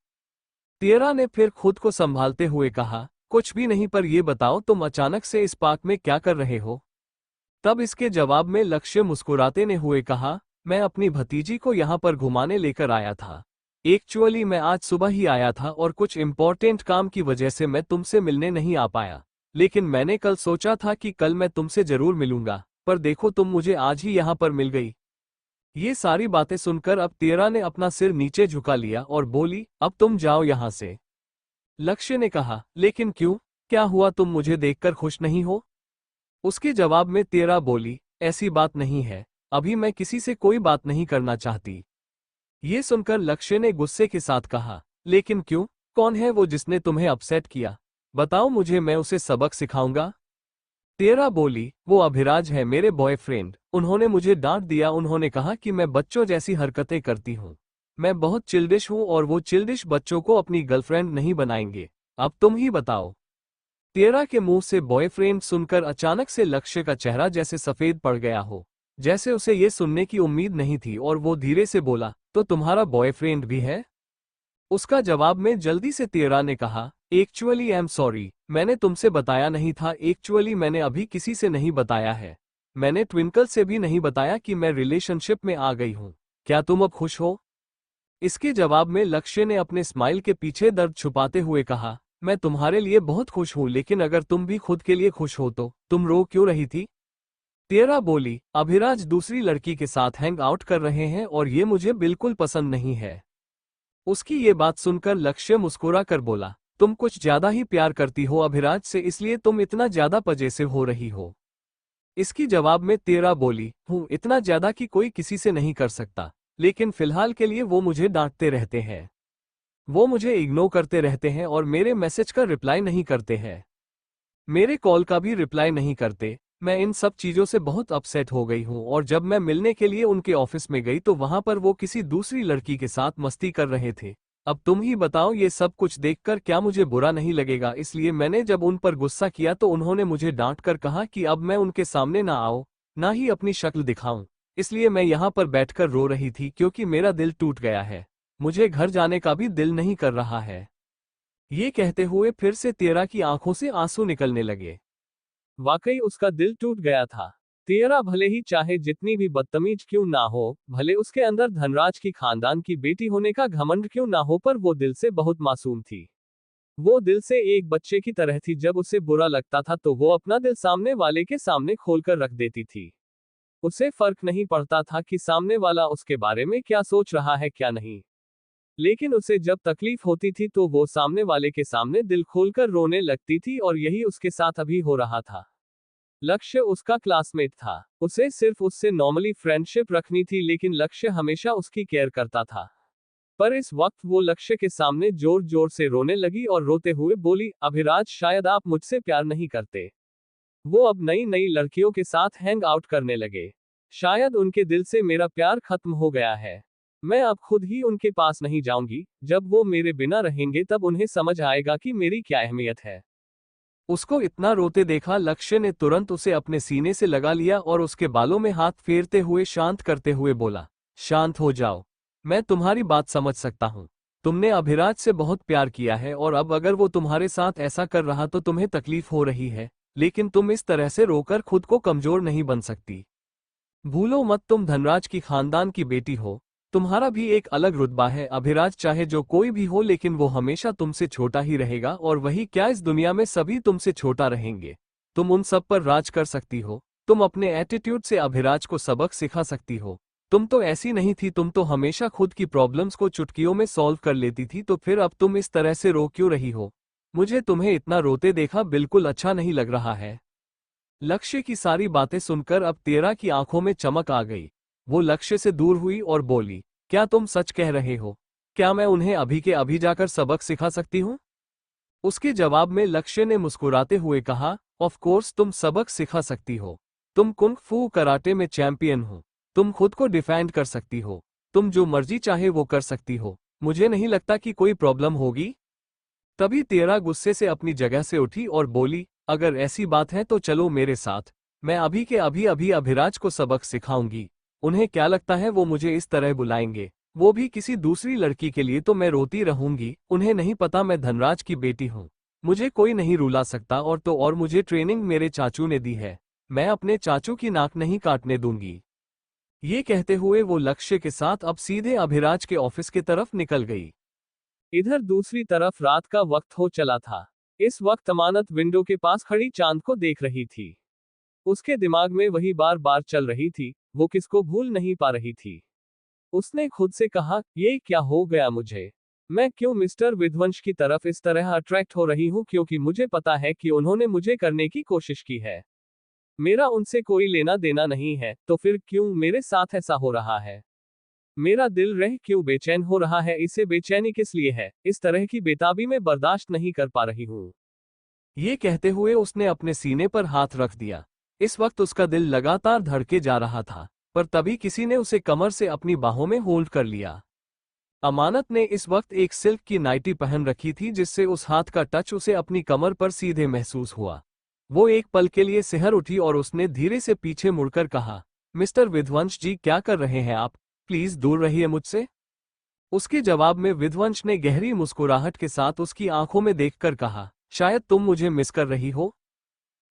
तियरा ने फिर खुद को संभालते हुए कहा, कुछ भी नहीं, पर ये बताओ तुम अचानक से इस पार्क में क्या कर रहे हो? तब इसके जवाब में लक्ष्य मुस्कुराते ने हुए कहा, मैं अपनी भतीजी को यहाँ पर घुमाने लेकर आया था। एक्चुअली मैं आज सुबह ही आया था और कुछ इम्पोर्टेंट काम की वजह से मैं तुमसे मिलने नहीं आ पाया, लेकिन मैंने कल सोचा था कि कल मैं तुमसे जरूर मिलूंगा, पर देखो तुम मुझे आज ही यहाँ पर मिल गई। ये सारी बातें सुनकर अब तियरा ने अपना सिर नीचे झुका लिया और बोली, अब तुम जाओ यहाँ से। लक्ष्य ने कहा, लेकिन क्यों, क्या हुआ, तुम मुझे देखकर खुश नहीं हो? उसके जवाब में तियरा बोली, ऐसी बात नहीं है, अभी मैं किसी से कोई बात नहीं करना चाहती। ये सुनकर लक्ष्य ने गुस्से के साथ कहा, लेकिन क्यों, कौन है वो जिसने तुम्हें अपसेट किया? बताओ मुझे, मैं उसे सबक सिखाऊंगा। तियरा बोली, वो अभिराज है, मेरे बॉयफ्रेंड। उन्होंने मुझे डांट दिया, उन्होंने कहा कि मैं बच्चों जैसी हरकतें करती हूँ। मैं बहुत चिल्डिश हूँ और वो चिल्डिश बच्चों को अपनी गर्लफ्रेंड नहीं बनाएंगे। अब तुम ही बताओ। तियरा के मुंह से बॉयफ्रेंड सुनकर अचानक से लक्ष्य का चेहरा जैसे सफेद पड़ गया हो, जैसे उसे ये सुनने की उम्मीद नहीं थी, और वो धीरे से बोला, तो तुम्हारा बॉयफ्रेंड भी है? उसका जवाब में जल्दी से तियरा ने कहा, एक्चुअली आई एम सॉरी, मैंने तुमसे बताया नहीं था, एक्चुअली मैंने अभी किसी से नहीं बताया है। मैंने ट्विंकल से भी नहीं बताया कि मैं रिलेशनशिप में आ गई हूँ। क्या तुम अब खुश हो? इसके जवाब में लक्ष्य ने अपने स्माइल के पीछे दर्द छुपाते हुए कहा, मैं तुम्हारे लिए बहुत खुश हूं, लेकिन अगर तुम भी खुद के लिए खुश हो तो तुम रो क्यों रही थी? तियरा बोली, अभिराज दूसरी लड़की के साथ हैंग आउट कर रहे हैं और ये मुझे बिल्कुल पसंद नहीं है। उसकी ये बात सुनकर लक्ष्य मुस्कुरा कर बोला, तुम कुछ ज्यादा ही प्यार करती हो अभिराज से, इसलिए तुम इतना ज्यादा पजेसिव हो रही हो। इसकी जवाब में तियरा बोली, हूँ इतना ज्यादा कि कोई किसी से नहीं कर सकता, लेकिन फिलहाल के लिए वो मुझे डांटते रहते हैं। वो मुझे इग्नोर करते रहते हैं और मेरे मैसेज का रिप्लाई नहीं करते हैं। मेरे कॉल का भी रिप्लाई नहीं करते। मैं इन सब चीज़ों से बहुत अपसेट हो गई हूँ, और जब मैं मिलने के लिए उनके ऑफिस में गई तो वहाँ पर वो किसी दूसरी लड़की के साथ मस्ती कर रहे थे। अब तुम ही बताओ, ये सब कुछ देखकर क्या मुझे बुरा नहीं लगेगा? इसलिए मैंने जब उन पर गुस्सा किया तो उन्होंने मुझे डांट कर कहा कि अब मैं उनके सामने ना आऊं, ना ही अपनी शक्ल दिखाऊं। इसलिए मैं यहाँ पर बैठकर रो रही थी, क्योंकि मेरा दिल टूट गया है। मुझे घर जाने का भी दिल नहीं कर रहा है। ये कहते हुए फिर से तियरा की आंखों से आंसू निकलने लगे। वाकई उसका दिल टूट गया था। तियरा भले ही चाहे जितनी भी बदतमीज क्यों ना हो, भले उसके अंदर धनराज की खानदान की बेटी होने का घमंड क्यों ना हो, पर वो दिल से बहुत मासूम थी। वो दिल से एक बच्चे की तरह थी। जब उसे बुरा लगता था तो वो अपना दिल सामने वाले के सामने खोलकर रख देती थी। उसे फर्क नहीं पड़ता था कि सामने वाला उसके बारे में क्या सोच रहा है, क्या नहीं। लेकिन उसे जब तकलीफ होती थी तो वो सामने वाले के सामने दिल खोलकर रोने लगती थी, और यही उसके साथ अभी हो रहा था। लक्ष्य उसका क्लासमेट था। उसे सिर्फ उससे नॉर्मली फ्रेंडशिप रखनी थी, लेकिन लक्ष्य हमेशा उसकी केयर करता था। पर इस वक्त वो लक्ष्य के सामने जोर जोर से रोने लगी और रोते हुए बोली, अभिराज शायद आप मुझसे प्यार नहीं करते। वो अब नई नई लड़कियों के साथ हैंग आउट करने लगे। शायद उनके दिल से मेरा प्यार खत्म हो गया है। मैं अब खुद ही उनके पास नहीं जाऊंगी, जब वो मेरे बिना रहेंगे तब उन्हें समझ आएगा कि मेरी क्या अहमियत है। उसको इतना रोते देखा लक्ष्य ने तुरंत उसे अपने सीने से लगा लिया और उसके बालों में हाथ फेरते हुए शांत करते हुए बोला, शांत हो जाओ। मैं तुम्हारी बात समझ सकता हूँ। तुमने अभिराज से बहुत प्यार किया है और अब अगर वो तुम्हारे साथ ऐसा कर रहा तो तुम्हें तकलीफ हो रही है, लेकिन तुम इस तरह से रोकर खुद को कमजोर नहीं बन सकती। भूलो मत, तुम धनराज की खानदान की बेटी हो। तुम्हारा भी एक अलग रुतबा है। अभिराज चाहे जो कोई भी हो, लेकिन वो हमेशा तुमसे छोटा ही रहेगा, और वही क्या, इस दुनिया में सभी तुमसे छोटा रहेंगे। तुम उन सब पर राज कर सकती हो। तुम अपने एटीट्यूड से अभिराज को सबक सिखा सकती हो। तुम तो ऐसी नहीं थी, तुम तो हमेशा खुद की प्रॉब्लम्स को चुटकियों में सॉल्व कर लेती थी, तो फिर अब तुम इस तरह से रो क्यों रही हो? मुझे तुम्हें इतना रोते देखा बिल्कुल अच्छा नहीं लग रहा है। लक्ष्य की सारी बातें सुनकर अब तेरा की आंखों में चमक आ गई। वो लक्ष्य से दूर हुई और बोली, क्या तुम सच कह रहे हो? क्या मैं उन्हें अभी के अभी जाकर सबक सिखा सकती हूँ? उसके जवाब में लक्ष्य ने मुस्कुराते हुए कहा, ऑफ कोर्स तुम सबक सिखा सकती हो। तुम कुंग फू कराटे में चैंपियन हो। तुम खुद को डिफेंड कर सकती हो। तुम जो मर्जी चाहे वो कर सकती हो। मुझे नहीं लगता कि कोई प्रॉब्लम होगी। तभी तेरा गुस्से से अपनी जगह से उठी और बोली, अगर ऐसी बात है तो चलो मेरे साथ। मैं अभी के अभी अभी अभिराज को सबक सिखाऊंगी। उन्हें क्या लगता है वो मुझे इस तरह बुलाएंगे? वो भी किसी दूसरी लड़की के लिए तो मैं रोती रहूंगी। उन्हें नहीं पता मैं धनराज की बेटी हूँ। मुझे कोई नहीं रुला सकता, और तो और मुझे ट्रेनिंग मेरे चाचू ने दी है। मैं अपने चाचू की नाक नहीं काटने दूंगी। ये कहते हुए वो लक्ष्य के साथ अब सीधे अभिराज के ऑफिस की तरफ निकल गई। इधर दूसरी तरफ रात का वक्त हो चला था। इस वक्त अमानत विंडो के पास खड़ी चांद को देख रही थी। उसके दिमाग में वही बार बार चल रही थी, वो किसको भूल नहीं पा रही थी। उसने खुद से कहा, ये क्या हो गया मुझे? मैं क्यों मिस्टर विध्वंस की तरफ इस तरह अट्रैक्ट हो रही हूँ? क्योंकि मुझे पता है कि उन्होंने मुझे करने की कोशिश की है। मेरा उनसे कोई लेना देना नहीं है, तो फिर क्यों मेरे साथ ऐसा हो रहा है? मेरा दिल रह क्यों बेचैन हो रहा है? इसे बेचैनी किस लिए है? इस तरह की बेताबी मैं बर्दाश्त नहीं कर पा रही हूँ। ये कहते हुए उसने अपने सीने पर हाथ रख दिया। इस वक्त उसका दिल लगातार धड़के जा रहा था, पर तभी किसी ने उसे कमर से अपनी बाहों में होल्ड कर लिया। अमानत ने इस वक्त एक सिल्क की नाइटी पहन रखी थी, जिससे उस हाथ का टच उसे अपनी कमर पर सीधे महसूस हुआ। वो एक पल के लिए सिहर उठी और उसने धीरे से पीछे मुड़कर कहा, मिस्टर विध्वंस जी, क्या कर रहे हैं आप? प्लीज दूर रहिए मुझसे। उसके जवाब में विध्वंस ने गहरी मुस्कुराहट के साथ उसकी आंखों में देखकर कहा, शायद तुम मुझे मिस कर रही हो।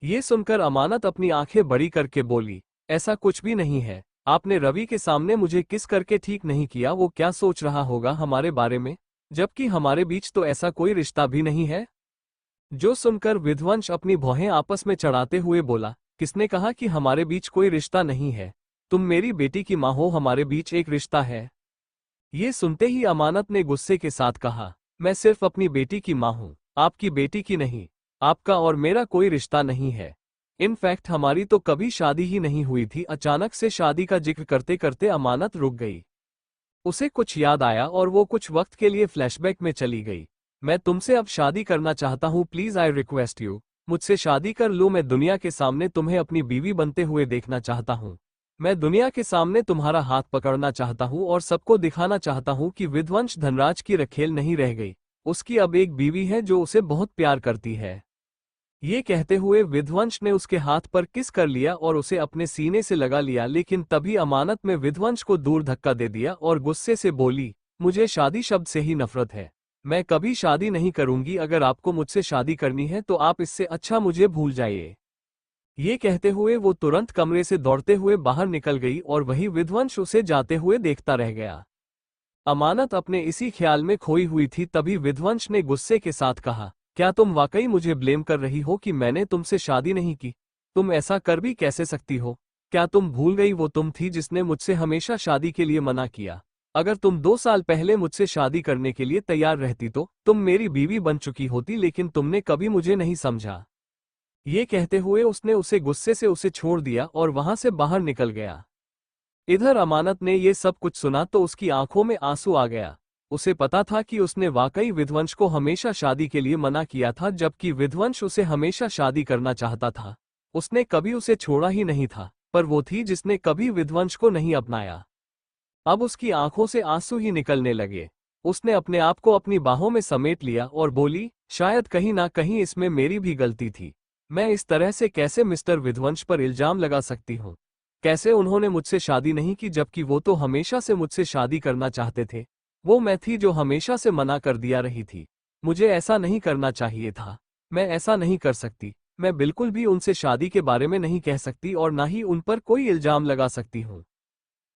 ये सुनकर अमानत अपनी आंखें बड़ी करके बोली, ऐसा कुछ भी नहीं है। आपने रवि के सामने मुझे किस करके ठीक नहीं किया? वो क्या सोच रहा होगा हमारे बारे में, जबकि हमारे बीच तो ऐसा कोई रिश्ता भी नहीं है। जो सुनकर विध्वंस अपनी भौहें आपस में चढ़ाते हुए बोला, किसने कहा कि हमारे बीच कोई रिश्ता नहीं है? तुम मेरी बेटी की मां हो, हमारे बीच एक रिश्ता है। ये सुनते ही अमानत ने गुस्से के साथ कहा, मैं सिर्फ अपनी बेटी की मां हूं, आपकी बेटी की नहीं। आपका और मेरा कोई रिश्ता नहीं है। इनफैक्ट हमारी तो कभी शादी ही नहीं हुई थी। अचानक से शादी का जिक्र करते करते अमानत रुक गई। उसे कुछ याद आया और वो कुछ वक्त के लिए फ्लैशबैक में चली गई। मैं तुमसे अब शादी करना चाहता हूँ, प्लीज आई रिक्वेस्ट यू, मुझसे शादी कर लो। मैं दुनिया के सामने तुम्हें अपनी बीवी बनते हुए देखना चाहता हूँ। मैं दुनिया के सामने तुम्हारा हाथ पकड़ना चाहता हूँ और सबको दिखाना चाहता हूँ कि विध्वंस धनराज की रखेल नहीं रह गई। उसकी अब एक बीवी है जो उसे बहुत प्यार करती है। ये कहते हुए विध्वंस ने उसके हाथ पर किस कर लिया और उसे अपने सीने से लगा लिया, लेकिन तभी अमानत में विध्वंस को दूर धक्का दे दिया और गुस्से से बोली, मुझे शादी शब्द से ही नफरत है। मैं कभी शादी नहीं करूंगी। अगर आपको मुझसे शादी करनी है तो आप इससे अच्छा मुझे भूल जाइए। ये कहते हुए वो तुरंत कमरे से दौड़ते हुए बाहर निकल गई और वही विध्वंस उसे जाते हुए देखता रह गया। अमानत अपने इसी ख्याल में खोई हुई थी। तभी विध्वंस ने गुस्से के साथ कहा, क्या तुम वाकई मुझे ब्लेम कर रही हो कि मैंने तुमसे शादी नहीं की? तुम ऐसा कर भी कैसे सकती हो? क्या तुम भूल गई वो तुम थी जिसने मुझसे हमेशा शादी के लिए मना किया? अगर तुम 2 साल पहले मुझसे शादी करने के लिए तैयार रहती तो तुम मेरी बीवी बन चुकी होती, लेकिन तुमने कभी मुझे नहीं समझा। ये कहते हुए उसने उसे गुस्से से उसे छोड़ दिया और वहां से बाहर निकल गया। इधर अमानत ने ये सब कुछ सुना तो उसकी आंखों में आंसू आ गया। उसे पता था कि उसने वाकई विध्वंस को हमेशा शादी के लिए मना किया था, जबकि विध्वंस उसे हमेशा शादी करना चाहता था। उसने कभी उसे छोड़ा ही नहीं था, पर वो थी जिसने कभी विध्वंस को नहीं अपनाया। अब उसकी आंखों से आंसू ही निकलने लगे। उसने अपने आप को अपनी बाहों में समेट लिया और बोली, शायद कहीं ना कहीं इसमें मेरी भी गलती थी। मैं इस तरह से कैसे मिस्टर विध्वंस पर इल्जाम लगा सकती हूँ? कैसे उन्होंने मुझसे शादी नहीं की, जबकि वो तो हमेशा से मुझसे शादी करना चाहते थे। वो मैं थी जो हमेशा से मना कर दिया रही थी। मुझे ऐसा नहीं करना चाहिए था। मैं ऐसा नहीं कर सकती। मैं बिल्कुल भी उनसे शादी के बारे में नहीं कह सकती और ना ही उन पर कोई इल्जाम लगा सकती हूँ।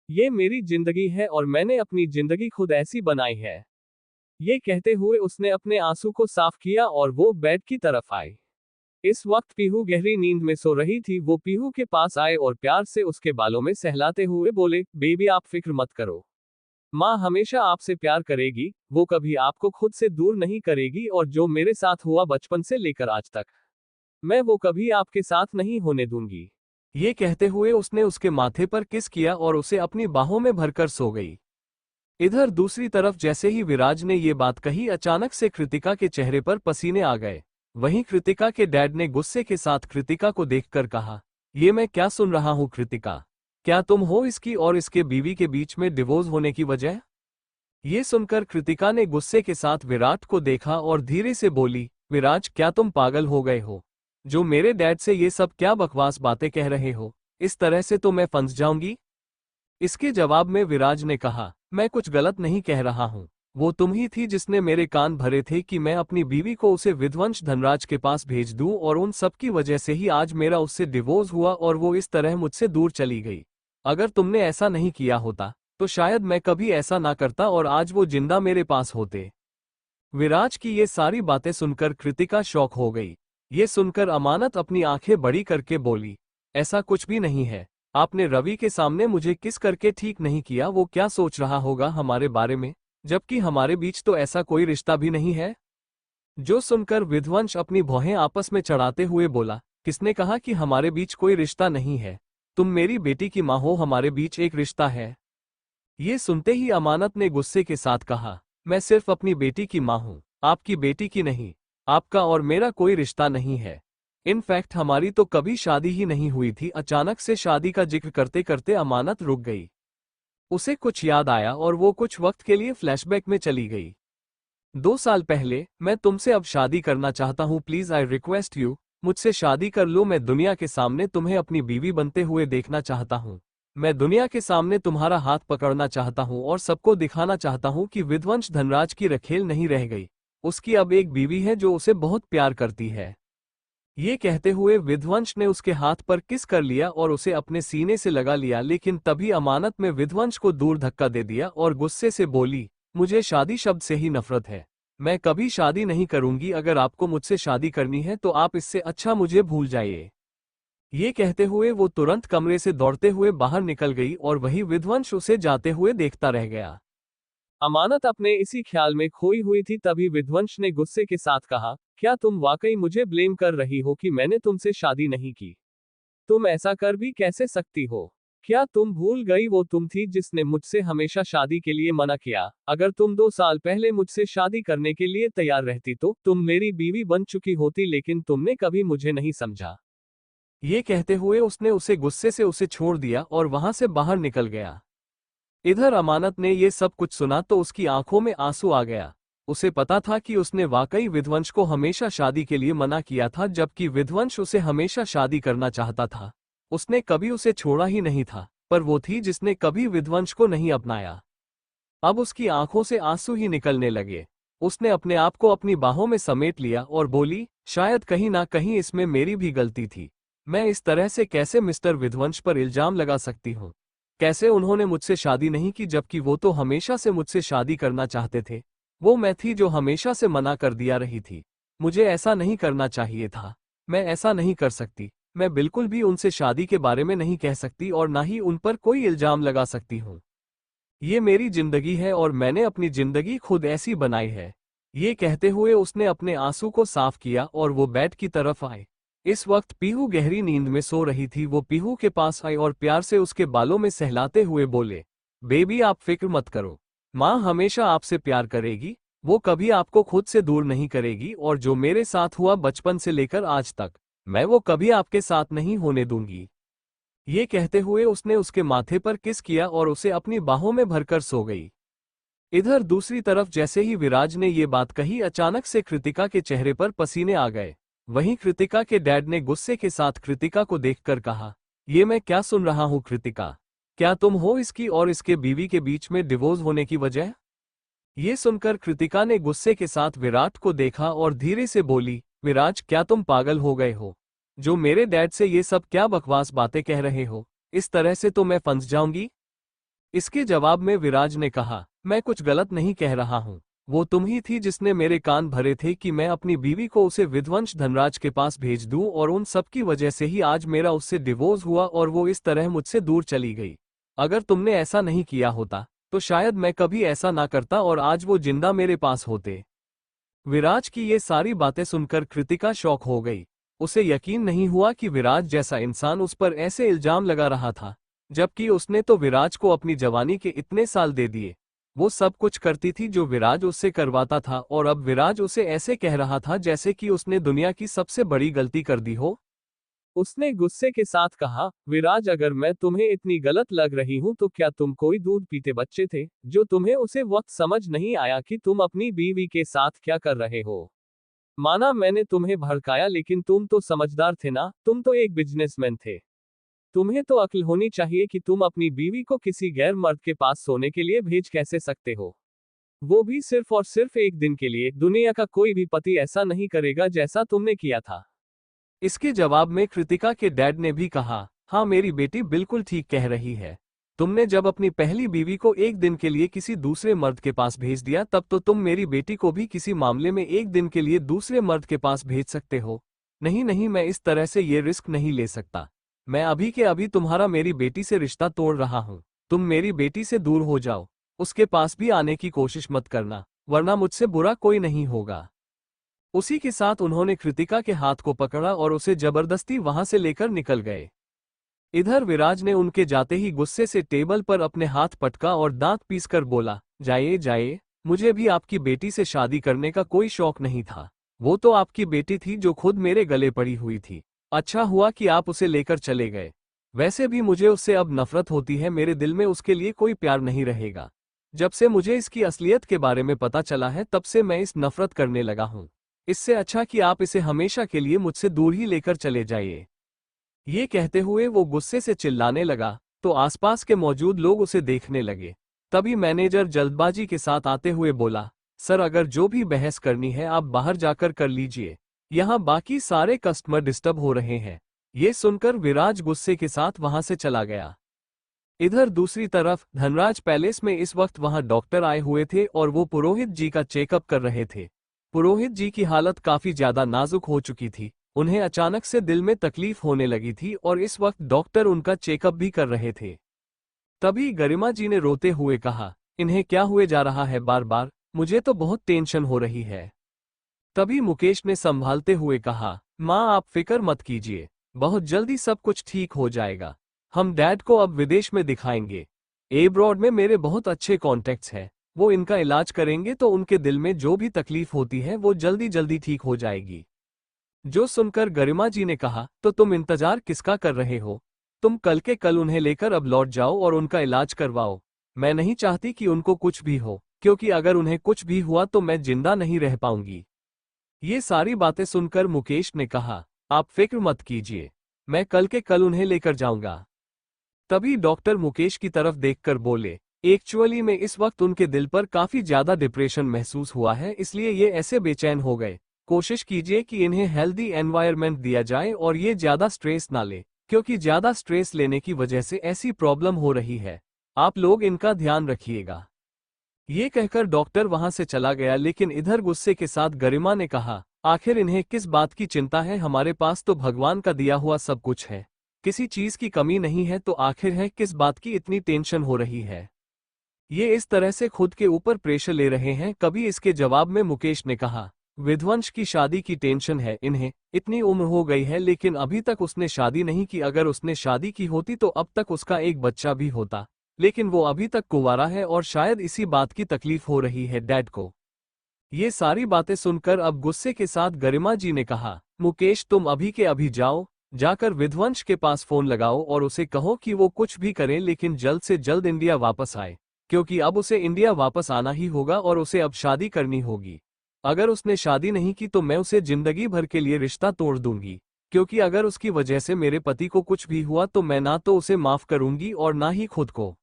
ये मेरी जिंदगी है और मैंने अपनी जिंदगी खुद ऐसी बनाई है। ये कहते हुए उसने अपने आंसू को साफ किया और वो बेड की तरफ आई। इस वक्त पीहू गहरी नींद में सो रही थी। वो पीहू के पास आए और प्यार से उसके बालों में सहलाते हुए बोले, बेबी आप फिक्र मत करो। माँ हमेशा आपसे प्यार करेगी, वो कभी आपको खुद से दूर नहीं करेगी और जो मेरे साथ हुआ बचपन से लेकर आज तक, मैं वो कभी आपके साथ नहीं होने दूंगी। ये कहते हुए उसने उसके माथे पर किस किया और उसे अपनी बाहों में भरकर सो गई। इधर दूसरी तरफ जैसे ही विराज ने ये बात कही, अचानक से कृतिका के चेहरे पर पसीने आ गए। वहीं कृतिका के डैड ने गुस्से के साथ कृतिका को देखकर कहा, ये मैं क्या सुन रहा हूँ कृतिका? क्या तुम हो इसकी और इसके बीवी के बीच में डिवोर्स होने की वजह? ये सुनकर कृतिका ने गुस्से के साथ विराट को देखा और धीरे से बोली, विराज क्या तुम पागल हो गए हो? जो मेरे डैड से ये सब क्या बकवास बातें कह रहे हो? इस तरह से तो मैं फंस जाऊंगी। इसके जवाब में विराज ने कहा, मैं कुछ गलत नहीं कह रहा हूँ। वो तुम ही थी जिसने मेरे कान भरे थे कि मैं अपनी बीवी को उसे विध्वंस धनराज के पास भेज दूं और उन सब की वजह से ही आज मेरा उससे डिवोर्स हुआ और वो इस तरह मुझसे दूर चली गई। अगर तुमने ऐसा नहीं किया होता तो शायद मैं कभी ऐसा ना करता और आज वो जिंदा मेरे पास होते। विराज की ये सारी बातें सुनकर कृतिका शॉक हो गई। ये सुनकर अमानत अपनी आंखें बड़ी करके बोली, ऐसा कुछ भी नहीं है। आपने रवि के सामने मुझे किस करके ठीक नहीं किया? वो क्या सोच रहा होगा हमारे बारे में, जबकि हमारे बीच तो ऐसा कोई रिश्ता भी नहीं है। जो सुनकर विध्वंस अपनी भौहें आपस में चढ़ाते हुए बोला, किसने कहा कि हमारे बीच कोई रिश्ता नहीं है? तुम मेरी बेटी की माँ हो, हमारे बीच एक रिश्ता है। ये सुनते ही अमानत ने गुस्से के साथ कहा, मैं सिर्फ अपनी बेटी की माँ हूँ, आपकी बेटी की नहीं। आपका और मेरा कोई रिश्ता नहीं है। इनफैक्ट हमारी तो कभी शादी ही नहीं हुई थी। अचानक से शादी का जिक्र करते करते अमानत रुक गई। उसे कुछ याद आया और वो कुछ वक्त के लिए फ्लैशबैक में चली गई। 2 साल पहले, मैं तुमसे अब शादी करना चाहता हूँ, प्लीज आई रिक्वेस्ट यू, मुझसे शादी कर लो। मैं दुनिया के सामने तुम्हें अपनी बीवी बनते हुए देखना चाहता हूँ। मैं दुनिया के सामने तुम्हारा हाथ पकड़ना चाहता हूँ और सबको दिखाना चाहता हूँ कि विध्वंस धनराज की रखेल नहीं रह गई। उसकी अब एक बीवी है जो उसे बहुत प्यार करती है। ये कहते हुए विध्वंस ने उसके हाथ पर किस कर लिया और उसे अपने सीने से लगा लिया, लेकिन तभी अमानत में विध्वंस को दूर धक्का दे दिया और गुस्से से बोली, मुझे शादी शब्द से ही नफरत है। मैं कभी शादी नहीं करूंगी। अगर आपको मुझसे शादी करनी है तो आप इससे अच्छा मुझे भूल जाइए। ये कहते हुए वो तुरंत कमरे से दौड़ते हुए बाहर निकल गई और वही विध्वंस उसे जाते हुए देखता रह गया। अमानत अपने इसी ख्याल में खोई हुई थी। तभी विध्वंस ने गुस्से के साथ कहा, क्या तुम वाकई मुझे ब्लेम कर रही हो कि मैंने तुमसे शादी नहीं की? तुम ऐसा कर भी कैसे सकती हो? क्या तुम भूल गई वो तुम थी जिसने मुझसे हमेशा शादी के लिए मना किया? अगर तुम 2 साल पहले मुझसे शादी करने के लिए तैयार रहती तो तुम मेरी बीवी बन चुकी होती, लेकिन तुमने कभी मुझे नहीं समझा। ये कहते हुए उसने उसे गुस्से से उसे छोड़ दिया और वहां से बाहर निकल गया। इधर अमानत ने ये सब कुछ सुना तो उसकी आंखों में आंसू आ गया। उसे पता था कि उसने वाकई विध्वंस को हमेशा शादी के लिए मना किया था, जबकि विध्वंस उसे हमेशा शादी करना चाहता था। उसने कभी उसे छोड़ा ही नहीं था, पर वो थी जिसने कभी विध्वंस को नहीं अपनाया। अब उसकी आंखों से आंसू ही निकलने लगे। उसने अपने आप को अपनी बाहों में समेट लिया और बोली, शायद कहीं ना कहीं इसमें मेरी भी गलती थी। मैं इस तरह से कैसे मिस्टर विध्वंस पर इल्जाम लगा सकती हूँ? कैसे उन्होंने मुझसे शादी नहीं की, जबकि वो तो हमेशा से मुझसे शादी करना चाहते थे। वो मैं थी जो हमेशा से मना कर दिया रही थी। मुझे ऐसा नहीं करना चाहिए था। मैं ऐसा नहीं कर सकती। मैं बिल्कुल भी उनसे शादी के बारे में नहीं कह सकती और ना ही उन पर कोई इल्जाम लगा सकती हूँ। ये मेरी जिंदगी है और मैंने अपनी जिंदगी खुद ऐसी बनाई है। ये कहते हुए उसने अपने आंसू को साफ किया और वो बेड की तरफ आए। इस वक्त पीहू गहरी नींद में सो रही थी। वो पीहू के पास आई और प्यार से उसके बालों में सहलाते हुए बोले, बेबी आप फिक्र मत करो। माँ हमेशा आपसे प्यार करेगी। वो कभी आपको खुद से दूर नहीं करेगी और जो मेरे साथ हुआ बचपन से लेकर आज तक, मैं वो कभी आपके साथ नहीं होने दूंगी। ये कहते हुए उसने उसके माथे पर किस किया और उसे अपनी बाहों में भरकर सो गई। इधर दूसरी तरफ जैसे ही विराज ने ये बात कही, अचानक से कृतिका के चेहरे पर पसीने आ गए। वहीं कृतिका के डैड ने गुस्से के साथ कृतिका को देखकर कहा, ये मैं क्या सुन रहा हूँ कृतिका, क्या तुम हो इसकी और इसके बीवी के बीच में डिवोर्स होने की वजह? ये सुनकर कृतिका ने गुस्से के साथ विराट को देखा और धीरे से बोली, विराज क्या तुम पागल हो गए हो? जो मेरे डैड से ये सब क्या बकवास बातें कह रहे हो? इस तरह से तो मैं फंस जाऊंगी। इसके जवाब में विराज ने कहा, मैं कुछ गलत नहीं कह रहा हूँ, वो तुम ही थी जिसने मेरे कान भरे थे कि मैं अपनी बीवी को उसे विध्वंस धनराज के पास भेज दूं और उन सब की वजह से ही आज मेरा उससे डिवोर्स हुआ और वो इस तरह मुझसे दूर चली गई। अगर तुमने ऐसा नहीं किया होता तो शायद मैं कभी ऐसा ना करता और आज वो जिंदा मेरे पास होते। विराज की ये सारी बातें सुनकर कृतिका शॉक हो गई। उसे यकीन नहीं हुआ कि विराज जैसा इंसान उस पर ऐसे इल्जाम लगा रहा था, जबकि उसने तो विराज को अपनी जवानी के इतने साल दे दिए। वो सब कुछ करती थी जो विराज उससे करवाता था और अब विराज उसे ऐसे कह रहा था जैसे कि उसने दुनिया की सबसे बड़ी गलती कर दी हो। उसने गुस्से के साथ कहा, विराज अगर मैं तुम्हें इतनी गलत लग रही हूं तो क्या तुम कोई दूध पीते बच्चे थे जो तुम्हें उसे वक्त समझ नहीं आया कि तुम अपनी बीवी के साथ क्या कर रहे हो? माना मैंने तुम्हें भड़काया लेकिन तुम तो समझदार थे ना, तुम तो एक बिजनेसमैन थे। तुम्हें तो अक्ल होनी चाहिए कि तुम अपनी बीवी को किसी गैर मर्द के पास सोने के लिए भेज कैसे सकते हो? वो भी सिर्फ और सिर्फ एक दिन के लिए। दुनिया का कोई भी पति ऐसा नहीं करेगा जैसा तुमने किया था। इसके जवाब में कृतिका के डैड ने भी कहा, हाँ मेरी बेटी बिल्कुल ठीक कह रही है। तुमने जब अपनी पहली बीवी को एक दिन के लिए किसी दूसरे मर्द के पास भेज दिया तब तो तुम मेरी बेटी को भी किसी मामले में एक दिन के लिए दूसरे मर्द के पास भेज सकते हो। नहीं नहीं, मैं इस तरह से ये रिस्क नहीं ले सकता। मैं अभी के अभी तुम्हारा मेरी बेटी से रिश्ता तोड़ रहा हूँ। तुम मेरी बेटी से दूर हो जाओ, उसके पास भी आने की कोशिश मत करना, वरना मुझसे बुरा कोई नहीं होगा। उसी के साथ उन्होंने कृतिका के हाथ को पकड़ा और उसे जबरदस्ती वहां से लेकर निकल गए। इधर विराज ने उनके जाते ही गुस्से से टेबल पर अपने हाथ पटका और दांत पीसकर बोला, जाइए जाइए, मुझे भी आपकी बेटी से शादी करने का कोई शौक नहीं था। वो तो आपकी बेटी थी जो खुद मेरे गले पड़ी हुई थी। अच्छा हुआ कि आप उसे लेकर चले गए। वैसे भी मुझे उससे अब नफरत होती है, मेरे दिल में उसके लिए कोई प्यार नहीं रहेगा। जब से मुझे इसकी असलियत के बारे में पता चला है तब से मैं इस नफरत करने लगा हूँ। इससे अच्छा कि आप इसे हमेशा के लिए मुझसे दूर ही लेकर चले जाइए। ये कहते हुए वो गुस्से से चिल्लाने लगा तो आसपास के मौजूद लोग उसे देखने लगे। तभी मैनेजर जल्दबाजी के साथ आते हुए बोला, सर अगर जो भी बहस करनी है आप बाहर जाकर कर लीजिए, यहाँ बाकी सारे कस्टमर डिस्टर्ब हो रहे हैं। ये सुनकर विराज गुस्से के साथ वहां से चला गया। इधर दूसरी तरफ धनराज पैलेस में इस वक्त वहां डॉक्टर आए हुए थे और वो पुरोहित जी का चेकअप कर रहे थे। पुरोहित जी की हालत काफी ज्यादा नाजुक हो चुकी थी। उन्हें अचानक से दिल में तकलीफ होने लगी थी और इस वक्त डॉक्टर उनका चेकअप भी कर रहे थे। तभी गरिमा जी ने रोते हुए कहा, इन्हें क्या हुए जा रहा है बार बार, मुझे तो बहुत टेंशन हो रही है। तभी मुकेश ने संभालते हुए कहा, माँ आप फिक्र मत कीजिए, बहुत जल्दी सब कुछ ठीक हो जाएगा। हम डैड को अब विदेश में दिखाएंगे। एब्रॉड में मेरे बहुत अच्छे कॉन्टेक्ट्स हैं, वो इनका इलाज करेंगे तो उनके दिल में जो भी तकलीफ होती है वो जल्दी जल्दी ठीक हो जाएगी। जो सुनकर गरिमा जी ने कहा, तो तुम इंतजार किसका कर रहे हो? तुम कल के कल उन्हें लेकर अब लौट जाओ और उनका इलाज करवाओ। मैं नहीं चाहती कि उनको कुछ भी हो, क्योंकि अगर उन्हें कुछ भी हुआ तो मैं जिंदा नहीं रह पाऊंगी। ये सारी बातें सुनकर मुकेश ने कहा, आप फिक्र मत कीजिए, मैं कल के कल उन्हें लेकर जाऊंगा। तभी डॉक्टर मुकेश की तरफ देखकर बोले, एक्चुअली में इस वक्त उनके दिल पर काफी ज्यादा डिप्रेशन महसूस हुआ है, इसलिए ये ऐसे बेचैन हो गए। कोशिश कीजिए कि इन्हें हेल्दी एनवायरनमेंट दिया जाए और ये ज्यादा स्ट्रेस ना ले, क्योंकि ज्यादा स्ट्रेस लेने की वजह से ऐसी प्रॉब्लम हो रही है। आप लोग इनका ध्यान रखिएगा। ये कहकर डॉक्टर वहां से चला गया, लेकिन इधर गुस्से के साथ गरिमा ने कहा, आखिर इन्हें किस बात की चिंता है? हमारे पास तो भगवान का दिया हुआ सब कुछ है, किसी चीज की कमी नहीं है, तो आखिर है किस बात की इतनी टेंशन हो रही है? ये इस तरह से खुद के ऊपर प्रेशर ले रहे हैं। कभी इसके जवाब में मुकेश ने कहा, विध्वंस की शादी की टेंशन है इन्हें, इतनी उम्र हो गई है लेकिन अभी तक उसने शादी नहीं की। अगर उसने शादी की होती तो अब तक उसका एक बच्चा भी होता, लेकिन वो अभी तक कुंवारा है और शायद इसी बात की तकलीफ हो रही है डैड को। ये सारी बातें सुनकर अब गुस्से के साथ गरिमा जी ने कहा, मुकेश तुम अभी के अभी जाओ, जाकर विध्वंस के पास फोन लगाओ और उसे कहो कि वो कुछ भी करे लेकिन जल्द से जल्द इंडिया वापस आए, क्योंकि अब उसे इंडिया वापस आना ही होगा और उसे अब शादी करनी होगी। अगर उसने शादी नहीं की तो मैं उसे जिंदगी भर के लिए रिश्ता तोड़ दूंगी, क्योंकि अगर उसकी वजह से मेरे पति को कुछ भी हुआ तो मैं ना तो उसे माफ करूंगी और ना ही खुद को।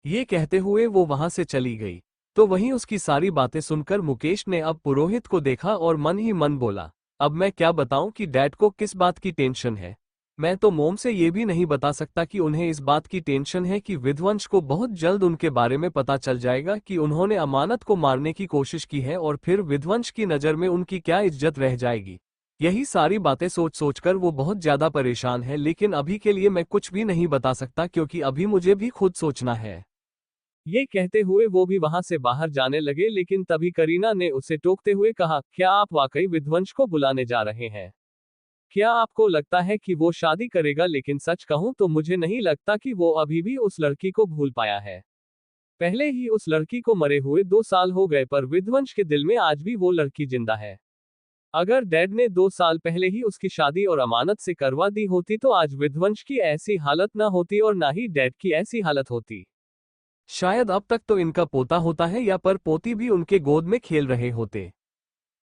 ये कहते हुए वो वहां से चली गई। तो वहीं उसकी सारी बातें सुनकर मुकेश ने अब पुरोहित को देखा और मन ही मन बोला, अब मैं क्या बताऊं कि डैड को किस बात की टेंशन है। मैं तो मोम से ये भी नहीं बता सकता कि उन्हें इस बात की टेंशन है कि विध्वंस को बहुत जल्द उनके बारे में पता चल जाएगा कि उन्होंने अमानत को मारने की कोशिश की है और फिर विध्वंस की नज़र में उनकी क्या इज्जत रह जाएगी। यही सारी बातें सोच सोचकर वो बहुत ज्यादा परेशान है, लेकिन अभी के लिए मैं कुछ भी नहीं बता सकता क्योंकि अभी मुझे भी खुद सोचना है। ये कहते हुए वो भी वहां से बाहर जाने लगे, लेकिन तभी करीना ने उसे टोकते हुए कहा, क्या आप वाकई विध्वंस को बुलाने जा रहे हैं? क्या आपको लगता है कि वो शादी करेगा? लेकिन सच कहूं तो मुझे नहीं लगता कि वो अभी भी उस लड़की को भूल पाया है। पहले ही उस लड़की को मरे हुए 2 साल हो गए, पर विध्वंस के दिल में आज भी वो लड़की जिंदा है। अगर डैड ने 2 साल पहले ही उसकी शादी और अमानत से करवा दी होती तो आज विध्वंस की ऐसी हालत ना होती और ना ही डैड की ऐसी हालत होती। शायद अब तक तो इनका पोता होता है या पर पोती भी उनके गोद में खेल रहे होते।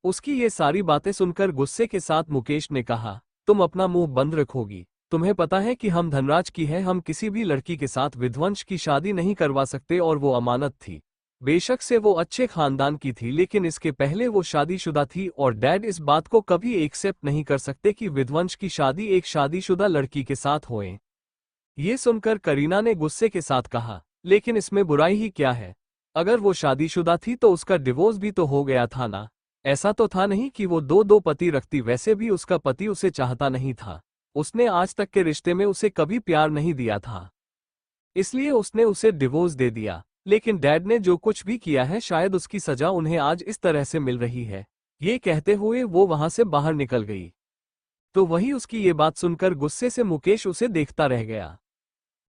उसकी ये सारी बातें सुनकर गुस्से के साथ मुकेश ने कहा, तुम अपना मुंह बंद रखोगी? तुम्हें पता है कि हम धनराज की है, हम किसी भी लड़की के साथ विध्वंस की शादी नहीं करवा सकते और वो अमानत थी। बेशक से वो अच्छे खानदान की थी, लेकिन इसके पहले वो शादीशुदा थी और डैड इस बात को कभी एक्सेप्ट नहीं कर सकते कि विध्वंस की शादी एक शादीशुदा लड़की के साथ होए। ये सुनकर करीना ने गुस्से के साथ कहा, लेकिन इसमें बुराई ही क्या है? अगर वो शादीशुदा थी तो उसका डिवोर्स भी तो हो गया था ना। ऐसा तो था नहीं कि वो दो दो पति रखती, वैसे भी उसका पति उसे चाहता नहीं था। उसने आज तक के रिश्ते में उसे कभी प्यार नहीं दिया था, इसलिए उसने उसे डिवोर्स दे दिया। लेकिन डैड ने जो कुछ भी किया है, शायद उसकी सजा उन्हें आज इस तरह से मिल रही है। ये कहते हुए वो वहां से बाहर निकल गई। तो वही उसकी ये बात सुनकर गुस्से से मुकेश उसे देखता रह गया।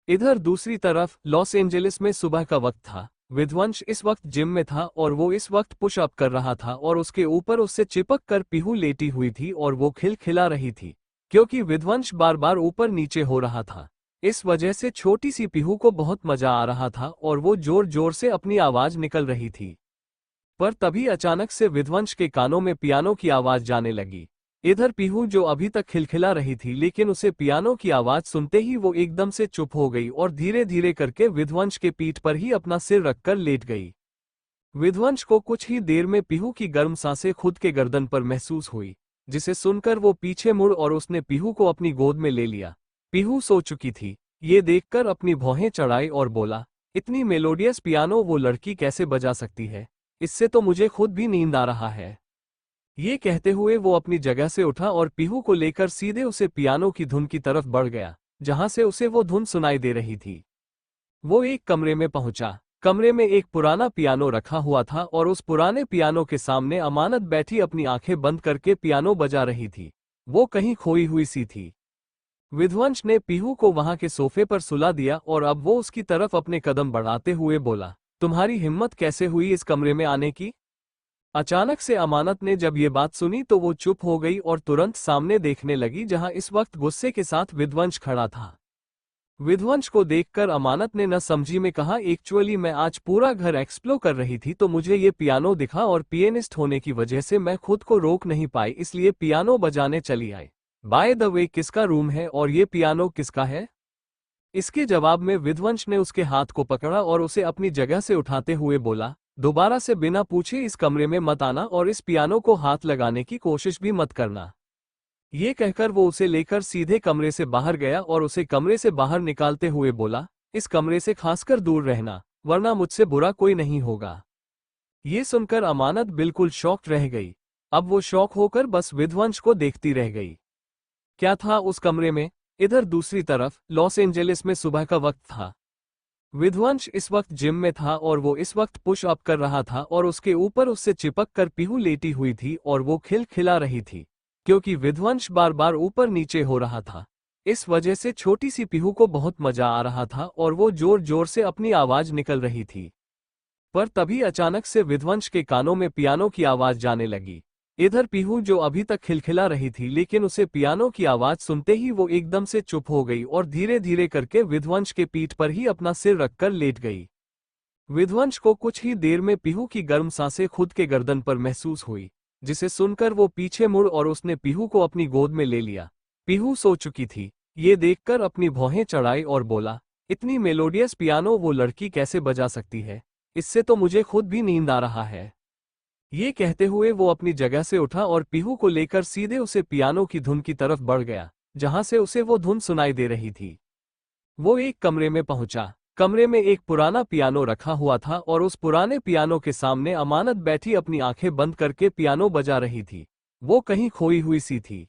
इधर दूसरी तरफ लॉस एंजेलिस में सुबह का वक्त था। विध्वंस इस वक्त जिम में था और वो इस वक्त पुश अप कर रहा था और उसके ऊपर उससे चिपक कर पीहू लेटी हुई थी और वो खिलखिला रही थी, क्योंकि विध्वंस बार बार ऊपर नीचे हो रहा था। इस वजह से छोटी सी पीहू को बहुत मजा आ रहा था और वो जोर जोर से अपनी आवाज निकल रही थी। पर तभी अचानक से विध्वंस के कानों में पियानो की आवाज जाने लगी। इधर पीहू जो अभी तक खिलखिला रही थी, लेकिन उसे पियानो की आवाज सुनते ही वो एकदम से चुप हो गई और धीरे धीरे करके विध्वंस के पीठ पर ही अपना सिर रखकर लेट गई। विध्वंस को कुछ ही देर में पीहू की गर्म सांसें खुद के गर्दन पर महसूस हुई, जिसे सुनकर वो पीछे मुड़ और उसने पीहू को अपनी गोद में ले लिया। पीहू सो चुकी थी। ये देखकर अपनी भौहें चढ़ाई और बोला, इतनी मेलोडियस पियानो वो लड़की कैसे बजा सकती है? इससे तो मुझे खुद भी नींद आ रहा है। ये कहते हुए वो अपनी जगह से उठा और पीहू को लेकर सीधे उसे पियानो की धुन की तरफ बढ़ गया, जहां से उसे वो धुन सुनाई दे रही थी। वो एक कमरे में पहुंचा। कमरे में एक पुराना पियानो रखा हुआ था और उस पुराने पियानो के सामने अमानत बैठी अपनी आंखें बंद करके पियानो बजा रही थी। वो कहीं खोई हुई सी थी। विध्वंस ने पीहू को वहां के सोफे पर सुला दिया और अब वो उसकी तरफ अपने कदम बढ़ाते हुए बोला, तुम्हारी हिम्मत कैसे हुई इस कमरे में आने की? अचानक से अमानत ने जब ये बात सुनी तो वो चुप हो गई और तुरंत सामने देखने लगी, जहां इस वक्त गुस्से के साथ विध्वंस खड़ा था। विध्वंस को देखकर अमानत ने न समझी में कहा, एक्चुअली मैं आज पूरा घर एक्सप्लोर कर रही थी तो मुझे ये पियानो दिखा और पियानिस्ट होने की वजह से मैं खुद को रोक नहीं पाई, इसलिए पियानो बजाने चली आई। बाय द वे, किसका रूम है और ये पियानो किसका है? इसके जवाब में विध्वंस ने उसके हाथ को पकड़ा और उसे अपनी जगह से उठाते हुए बोला, दोबारा से बिना पूछे इस कमरे में मत आना और इस पियानो को हाथ लगाने की कोशिश भी मत करना। ये कहकर वो उसे लेकर सीधे कमरे से बाहर गया और उसे कमरे से बाहर निकालते हुए बोला, इस कमरे से खासकर दूर रहना, वरना मुझसे बुरा कोई नहीं होगा। ये सुनकर अमानत बिल्कुल शॉक्ड रह गई। अब वो शॉक होकर बस विध्वंस को देखती रह गई। क्या था उस कमरे में? इधर दूसरी तरफ लॉस एंजेलिस में सुबह का वक्त था। विध्वंस इस वक्त जिम में था और वो इस वक्त पुश अप कर रहा था और उसके ऊपर उससे चिपक कर पीहू लेटी हुई थी और वो खिलखिला रही थी, क्योंकि विध्वंस बार बार ऊपर नीचे हो रहा था। इस वजह से छोटी सी पीहू को बहुत मजा आ रहा था और वो जोर जोर से अपनी आवाज निकल रही थी। पर तभी अचानक से विध्वंस के कानों में पियानो की आवाज जाने लगी। इधर पीहू जो अभी तक खिलखिला रही थी, लेकिन उसे पियानो की आवाज सुनते ही वो एकदम से चुप हो गई और धीरे धीरे करके विध्वंस के पीठ पर ही अपना सिर रखकर लेट गई। विध्वंस को कुछ ही देर में पीहू की गर्म सांसें खुद के गर्दन पर महसूस हुई, जिसे सुनकर वो पीछे मुड़ और उसने पीहू को अपनी गोद में ले लिया। पीहू सो चुकी थी, ये देखकर अपनी भौहें चढ़ाई और बोला, इतनी मेलोडियस पियानो वो लड़की कैसे बजा सकती है? इससे तो मुझे खुद भी नींद आ रहा है। ये कहते हुए वो अपनी जगह से उठा और पीहू को लेकर सीधे उसे पियानो की धुन की तरफ बढ़ गया, जहां से उसे वो धुन सुनाई दे रही थी। वो एक कमरे में पहुंचा। कमरे में एक पुराना पियानो रखा हुआ था और उस पुराने पियानो के सामने अमानत बैठी अपनी आंखें बंद करके पियानो बजा रही थी। वो कहीं खोई हुई सी थी।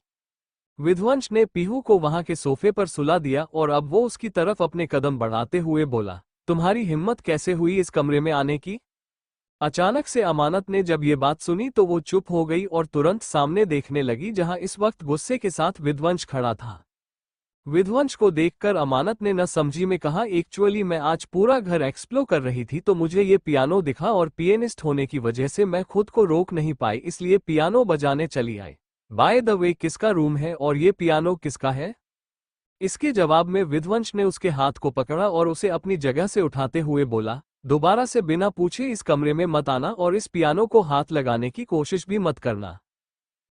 विध्वंस ने पीहू को वहां के सोफे पर सुला दिया और अब वो उसकी तरफ अपने कदम बढ़ाते हुए बोला, तुम्हारी हिम्मत कैसे हुई इस कमरे में आने की? अचानक से अमानत ने जब ये बात सुनी तो वो चुप हो गई और तुरंत सामने देखने लगी, जहां इस वक्त गुस्से के साथ विध्वंस खड़ा था। विध्वंस को देखकर अमानत ने न समझी में कहा, एक्चुअली मैं आज पूरा घर एक्सप्लोर कर रही थी तो मुझे ये पियानो दिखा और पियानिस्ट होने की वजह से मैं खुद को रोक नहीं पाई, इसलिए पियानो बजाने चली आई। बाय द वे, किसका रूम है और ये पियानो किसका है? इसके जवाब में विध्वंस ने उसके हाथ को पकड़ा और उसे अपनी जगह से उठाते हुए बोला, दोबारा से बिना पूछे इस कमरे में मत आना और इस पियानो को हाथ लगाने की कोशिश भी मत करना।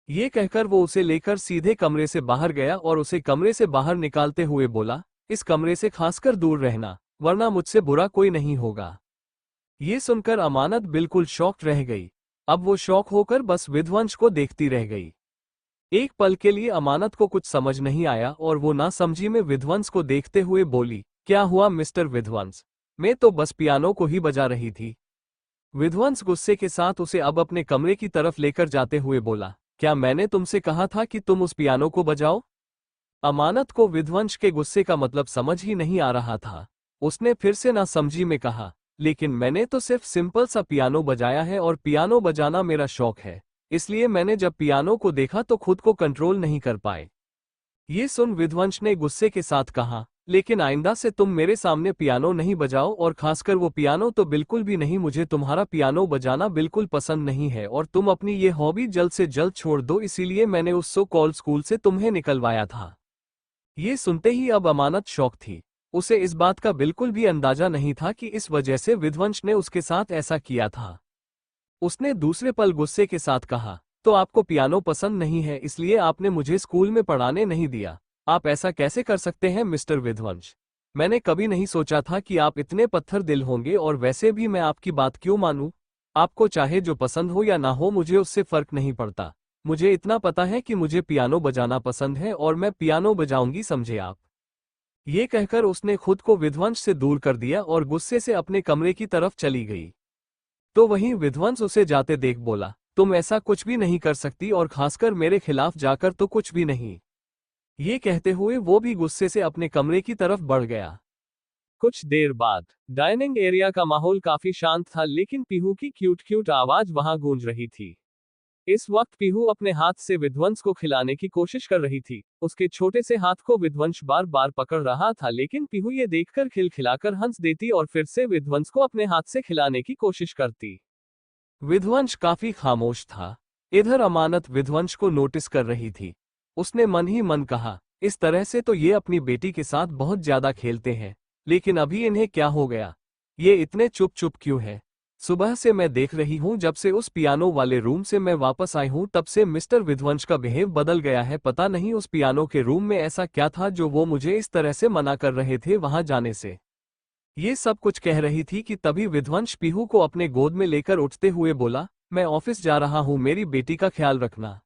ये कहकर वो उसे लेकर सीधे कमरे से बाहर गया और उसे कमरे से बाहर निकालते हुए बोला, इस कमरे से खासकर दूर रहना, वरना मुझसे बुरा कोई नहीं होगा। ये सुनकर अमानत बिल्कुल शॉक्ड रह गई। अब वो शॉक होकर बस विध्वंस को देखती रह गई। एक पल के लिए अमानत को कुछ समझ नहीं आया और वो नासमझी में विध्वंस को देखते हुए बोली, क्या हुआ मिस्टर विध्वंस? मैं तो बस पियानो को ही बजा रही थी। विध्वंस गुस्से के साथ उसे अब अपने कमरे की तरफ लेकर जाते हुए बोला, क्या मैंने तुमसे कहा था कि तुम उस पियानो को बजाओ? अमानत को विध्वंस के गुस्से का मतलब समझ ही नहीं आ रहा था। उसने फिर से नासमझी में कहा, लेकिन मैंने तो सिर्फ सिंपल सा पियानो बजाया है और पियानो बजाना मेरा शौक है, इसलिए मैंने जब पियानो को देखा तो खुद को कंट्रोल नहीं कर पाए। ये सुन विध्वंस ने गुस्से के साथ कहा, लेकिन आइंदा से तुम मेरे सामने पियानो नहीं बजाओ और खासकर वो पियानो तो बिल्कुल भी नहीं। मुझे तुम्हारा पियानो बजाना बिल्कुल पसंद नहीं है और तुम अपनी ये हॉबी जल्द से जल्द छोड़ दो, इसीलिए मैंने उस सो कॉल्ड स्कूल से तुम्हें निकलवाया था। ये सुनते ही अब अमानत शौक थी। उसे इस बात का बिल्कुल भी अंदाजा नहीं था कि इस वजह से विध्वंस ने उसके साथ ऐसा किया था। उसने दूसरे पल गुस्से के साथ कहा, तो आपको पियानो पसंद नहीं है इसलिए आपने मुझे स्कूल में पढ़ाने नहीं दिया? आप ऐसा कैसे कर सकते हैं मिस्टर विध्वंस? मैंने कभी नहीं सोचा था कि आप इतने पत्थर दिल होंगे और वैसे भी मैं आपकी बात क्यों मानूं? आपको चाहे जो पसंद हो या ना हो मुझे उससे फर्क नहीं पड़ता। मुझे इतना पता है कि मुझे पियानो बजाना पसंद है और मैं पियानो बजाऊंगी, समझे आप? ये कहकर उसने खुद को विध्वंस से दूर कर दिया और गुस्से से अपने कमरे की तरफ चली गई। तो वहीं विध्वंस उसे जाते देख बोला, तुम ऐसा कुछ भी नहीं कर सकती और खासकर मेरे खिलाफ जाकर तो कुछ भी नहीं। ये कहते हुए वो भी गुस्से से अपने कमरे की तरफ बढ़ गया। कुछ देर बाद डाइनिंग एरिया का माहौल काफी शांत था, लेकिन पीहू की क्यूट क्यूट आवाज वहां गूंज रही थी। इस वक्त पीहू अपने हाथ से विध्वंस को खिलाने की कोशिश कर रही थी। उसके छोटे से हाथ को विध्वंस बार बार पकड़ रहा था, लेकिन पीहू ये देखकर खिलखिलाकर हंस देती और फिर से विध्वंस को अपने हाथ से खिलाने की कोशिश करती। विध्वंस काफी खामोश था। इधर अमानत विध्वंस को नोटिस कर रही थी। उसने मन ही मन कहा, इस तरह से तो ये अपनी बेटी के साथ बहुत ज्यादा खेलते हैं, लेकिन अभी इन्हें क्या हो गया? ये इतने चुप चुप क्यों है? सुबह से मैं देख रही हूँ, जब से उस पियानो वाले रूम से मैं वापस आई हूँ तब से मिस्टर विध्वंस का बिहेव बदल गया है। पता नहीं उस पियानो के रूम में ऐसा क्या था जो वो मुझे इस तरह से मना कर रहे थे वहां जाने से। ये सब कुछ कह रही थी कि तभी विध्वंस पीहू को अपने गोद में लेकर उठते हुए बोला, मैं ऑफिस जा रहा हूँ, मेरी बेटी का ख्याल रखना।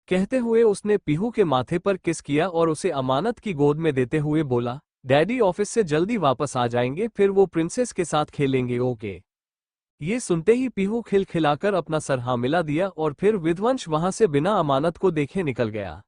कहते हुए उसने पीहू के माथे पर किस किया और उसे अमानत की गोद में देते हुए बोला, डैडी ऑफिस से जल्दी वापस आ जाएंगे, फिर वो प्रिंसेस के साथ खेलेंगे, ओके? ये सुनते ही पीहू खिलखिलाकर अपना सर हाँ मिला दिया और फिर विध्वंस वहां से बिना अमानत को देखे निकल गया।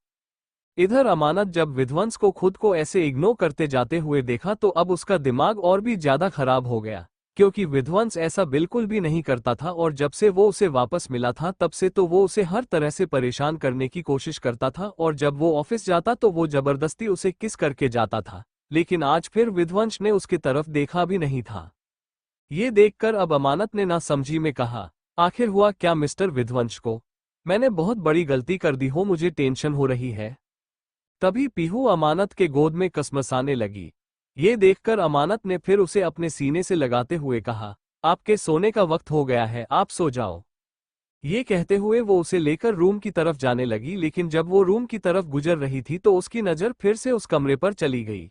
इधर अमानत जब विध्वंस को खुद को ऐसे इग्नोर करते जाते हुए देखा तो अब उसका दिमाग और भी ज्यादा खराब हो गया, क्योंकि विध्वंस ऐसा बिल्कुल भी नहीं करता था और जब से वो उसे वापस मिला था तब से तो वो उसे हर तरह से परेशान करने की कोशिश करता था और जब वो ऑफिस जाता तो वो जबरदस्ती उसे किस करके जाता था, लेकिन आज फिर विध्वंस ने उसकी तरफ देखा भी नहीं था। ये देखकर अब अमानत ने नासमझी में कहा, आखिर हुआ क्या मिस्टर विध्वंस को? मैंने बहुत बड़ी गलती कर दी हो, मुझे टेंशन हो रही है। तभी पीहू अमानत के गोद में कसमसाने लगी। ये देखकर अमानत ने फिर उसे अपने सीने से लगाते हुए कहा, आपके सोने का वक्त हो गया है, आप सो जाओ। ये कहते हुए वो उसे लेकर रूम की तरफ जाने लगी, लेकिन जब वो रूम की तरफ गुजर रही थी तो उसकी नज़र फिर से उस कमरे पर चली गई।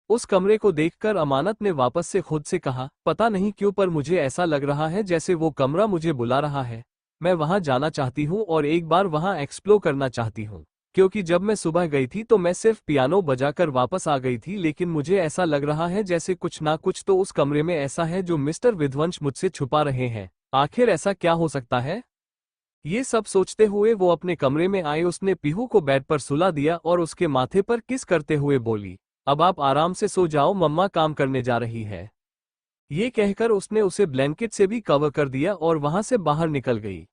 उस कमरे को देखकर अमानत ने वापस से खुद से कहा, पता नहीं क्यों पर मुझे ऐसा लग रहा है जैसे वो कमरा मुझे बुला रहा है। मैं वहां जाना चाहती हूँ और एक बार वहां एक्सप्लोर करना चाहती हूँ, क्योंकि जब मैं सुबह गई थी तो मैं सिर्फ पियानो बजाकर वापस आ गई थी, लेकिन मुझे ऐसा लग रहा है जैसे कुछ ना कुछ तो उस कमरे में ऐसा है जो मिस्टर विध्वंस मुझसे छुपा रहे हैं। आखिर ऐसा क्या हो सकता है? ये सब सोचते हुए वो अपने कमरे में आई। उसने पीहू को बेड पर सुला दिया और उसके माथे पर किस करते हुए बोली, अब आप आराम से सो जाओ, मम्मा काम करने जा रही है। ये कहकर उसने उसे ब्लैंकेट से भी कवर कर दिया और वहां से बाहर निकल गई।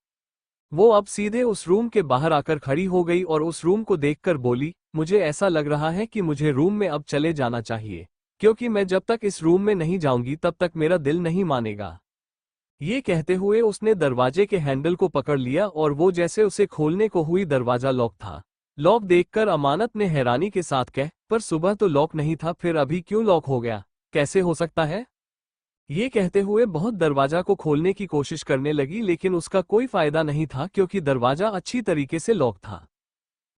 वो अब सीधे उस रूम के बाहर आकर खड़ी हो गई और उस रूम को देखकर बोली, मुझे ऐसा लग रहा है कि मुझे रूम में अब चले जाना चाहिए, क्योंकि मैं जब तक इस रूम में नहीं जाऊंगी तब तक मेरा दिल नहीं मानेगा। ये कहते हुए उसने दरवाजे के हैंडल को पकड़ लिया और वो जैसे उसे खोलने को हुई, दरवाजा लॉक था। लॉक देखकर अमानत ने हैरानी के साथ कहा, पर सुबह तो लॉक नहीं था, फिर अभी क्यों लॉक हो गया, कैसे हो सकता है? ये कहते हुए बहुत दरवाजा को खोलने की कोशिश करने लगी, लेकिन उसका कोई फायदा नहीं था क्योंकि दरवाजा अच्छी तरीके से लॉक था।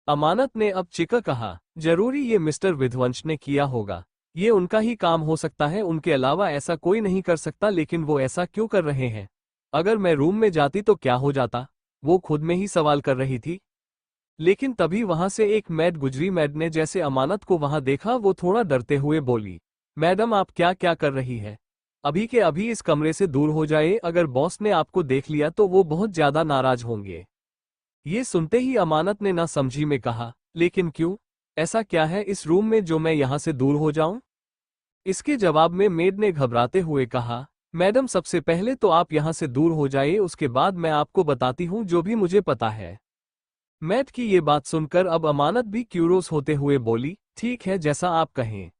अमानत ने अब चिकर कहा, जरूरी ये मिस्टर विध्वंस ने किया होगा, ये उनका ही काम हो सकता है, उनके अलावा ऐसा कोई नहीं कर सकता, लेकिन वो ऐसा क्यों कर रहे हैं? अगर मैं रूम में जाती तो क्या हो जाता? वो खुद में ही सवाल कर रही थी। लेकिन तभी वहां से एक मैड गुजरी। मैड ने जैसे अमानत को वहां देखा वो थोड़ा डरते हुए बोली, मैडम आप क्या क्या कर रही है? अभी के अभी इस कमरे से दूर हो जाए, अगर बॉस ने आपको देख लिया तो वो बहुत ज्यादा नाराज होंगे। ये सुनते ही अमानत ने ना समझी में कहा, लेकिन क्यों, ऐसा क्या है इस रूम में जो मैं यहां से दूर हो जाऊं? इसके जवाब में मेड ने घबराते हुए कहा, मैडम सबसे पहले तो आप यहां से दूर हो जाइए, उसके बाद मैं आपको बताती हूं जो भी मुझे पता है। मेड की ये बात सुनकर अब अमानत भी क्यूरोस होते हुए बोली, ठीक है जैसा आप कहें।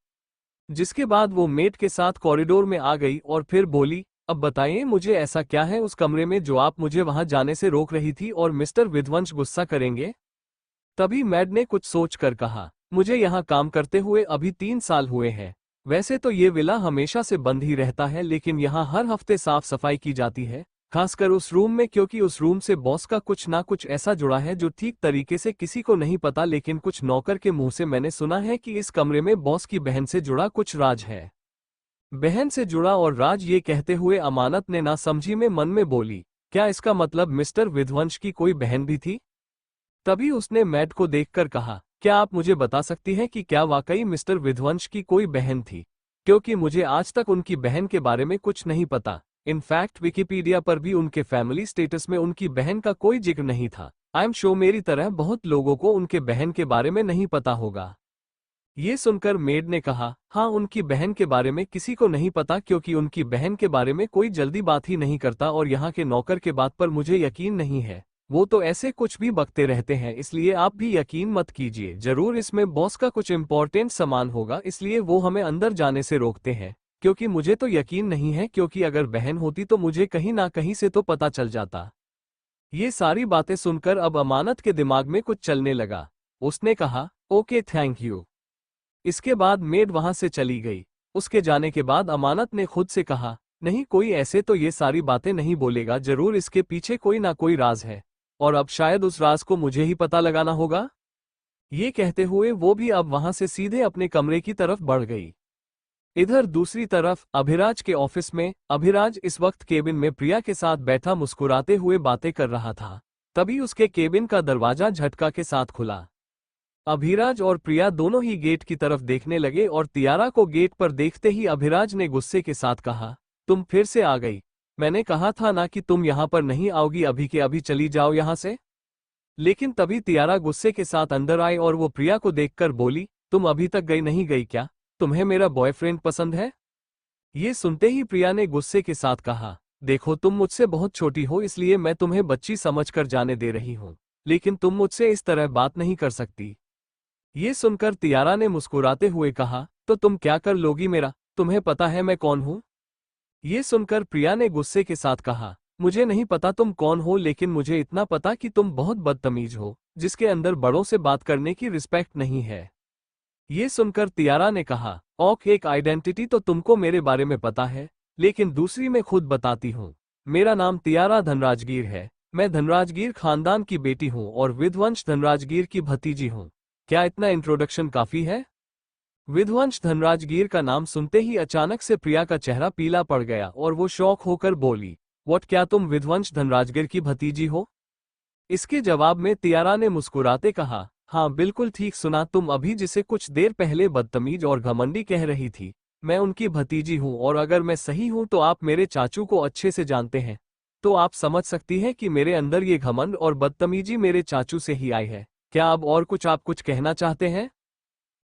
जिसके बाद वो मेड के साथ कॉरिडोर में आ गई और फिर बोली, अब बताइए मुझे ऐसा क्या है उस कमरे में जो आप मुझे वहां जाने से रोक रही थी और मिस्टर विध्वंस गुस्सा करेंगे? तभी मैड ने कुछ सोच कर कहा, मुझे यहाँ काम करते हुए अभी 3 साल हुए हैं। वैसे तो ये विला हमेशा से बंद ही रहता है, लेकिन यहाँ हर हफ्ते साफ सफाई की जाती है, खासकर उस रूम में, क्योंकि उस रूम से बॉस का कुछ ना कुछ ऐसा जुड़ा है जो ठीक तरीके से किसी को नहीं पता, लेकिन कुछ नौकर के मुंह से मैंने सुना है कि इस कमरे में बॉस की बहन से जुड़ा कुछ राज है। बहन से जुड़ा और राज, ये कहते हुए अमानत ने ना समझी में मन में बोली, क्या इसका मतलब मिस्टर विध्वंस की कोई बहन भी थी? तभी उसने मैट को देखकर कहा, क्या आप मुझे बता सकती हैं कि क्या वाकई मिस्टर विध्वंस की कोई बहन थी? क्योंकि मुझे आज तक उनकी बहन के बारे में कुछ नहीं पता। इनफैक्ट विकिपीडिया पर भी उनके फैमिली स्टेटस में उनकी बहन का कोई जिक्र नहीं था। आई एम श्योर मेरी तरह बहुत लोगों को उनके बहन के बारे में नहीं पता होगा। ये सुनकर मेड ने कहा, हाँ उनकी बहन के बारे में किसी को नहीं पता, क्योंकि उनकी बहन के बारे में कोई जल्दी बात ही नहीं करता, और यहाँ के नौकर के बात पर मुझे यकीन नहीं है, वो तो ऐसे कुछ भी बकते रहते हैं, इसलिए आप भी यकीन मत कीजिए। जरूर इसमें बॉस का कुछ इम्पोर्टेंट सामान होगा, इसलिए वो हमें अंदर जाने से रोकते हैं, क्योंकि मुझे तो यकीन नहीं है, क्योंकि अगर बहन होती तो मुझे कहीं ना कहीं से तो पता चल जाता। ये सारी बातें सुनकर अब अमानत के दिमाग में कुछ चलने लगा। उसने कहा, ओके थैंक यू। इसके बाद मेड वहां से चली गई। उसके जाने के बाद अमानत ने खुद से कहा, नहीं कोई ऐसे तो ये सारी बातें नहीं बोलेगा, जरूर इसके पीछे कोई ना कोई राज है, और अब शायद उस राज को मुझे ही पता लगाना होगा। ये कहते हुए वो भी अब वहां से सीधे अपने कमरे की तरफ बढ़ गई। इधर दूसरी तरफ अभिराज के ऑफिस में अभिराज इस वक्त केबिन में प्रिया के साथ बैठा मुस्कुराते हुए बातें कर रहा था। तभी उसके केबिन का दरवाजा झटका के साथ खुला। अभिराज और प्रिया दोनों ही गेट की तरफ देखने लगे और तियारा को गेट पर देखते ही अभिराज ने गुस्से के साथ कहा, तुम फिर से आ गई। मैंने कहा था ना कि तुम यहाँ पर नहीं आओगी, अभी के अभी चली जाओ यहाँ से। लेकिन तभी तियारा गुस्से के साथ अंदर आई और वो प्रिया को देखकर बोली, तुम अभी तक गई नहीं गई क्या? तुम्हें मेरा बॉयफ्रेंड पसंद है? ये सुनते ही प्रिया ने गुस्से के साथ कहा, देखो तुम मुझसे बहुत छोटी हो, इसलिए मैं तुम्हें बच्ची समझकर जाने दे रही हूँ, लेकिन तुम मुझसे इस तरह बात नहीं कर सकती। ये सुनकर तियारा ने मुस्कुराते हुए कहा, तो तुम क्या कर लोगी मेरा? तुम्हें पता है मैं कौन हूं? ये सुनकर प्रिया ने गुस्से के साथ कहा, मुझे नहीं पता तुम कौन हो, लेकिन मुझे इतना पता कि तुम बहुत बदतमीज हो, जिसके अंदर बड़ों से बात करने की रिस्पेक्ट नहीं है। ये सुनकर तियारा ने कहा, ओक, एक आइडेंटिटी तो तुमको मेरे बारे में पता है, लेकिन दूसरी मैं खुद बताती हूँ। मेरा नाम तियारा धनराजगीर है। मैं धनराजगीर खानदान की बेटी हूँ और विध्वंस धनराजगीर की भतीजी हूँ। क्या इतना इंट्रोडक्शन काफी है? विध्वंस धनराजगीर का नाम सुनते ही अचानक से प्रिया का चेहरा पीला पड़ गया और वो शौक होकर बोली, व्हाट, क्या तुम विध्वंस धनराजगीर की भतीजी हो? इसके जवाब में तियारा ने मुस्कुराते कहा, हाँ बिल्कुल ठीक सुना, तुम अभी जिसे कुछ देर पहले बदतमीज और घमंडी कह रही थी, मैं उनकी भतीजी हूँ। और अगर मैं सही हूँ तो आप मेरे चाचू को अच्छे से जानते हैं, तो आप समझ सकती हैं कि मेरे अंदर ये घमंड और बदतमीजी मेरे चाचू से ही आई है। क्या अब और कुछ आप कुछ कहना चाहते हैं?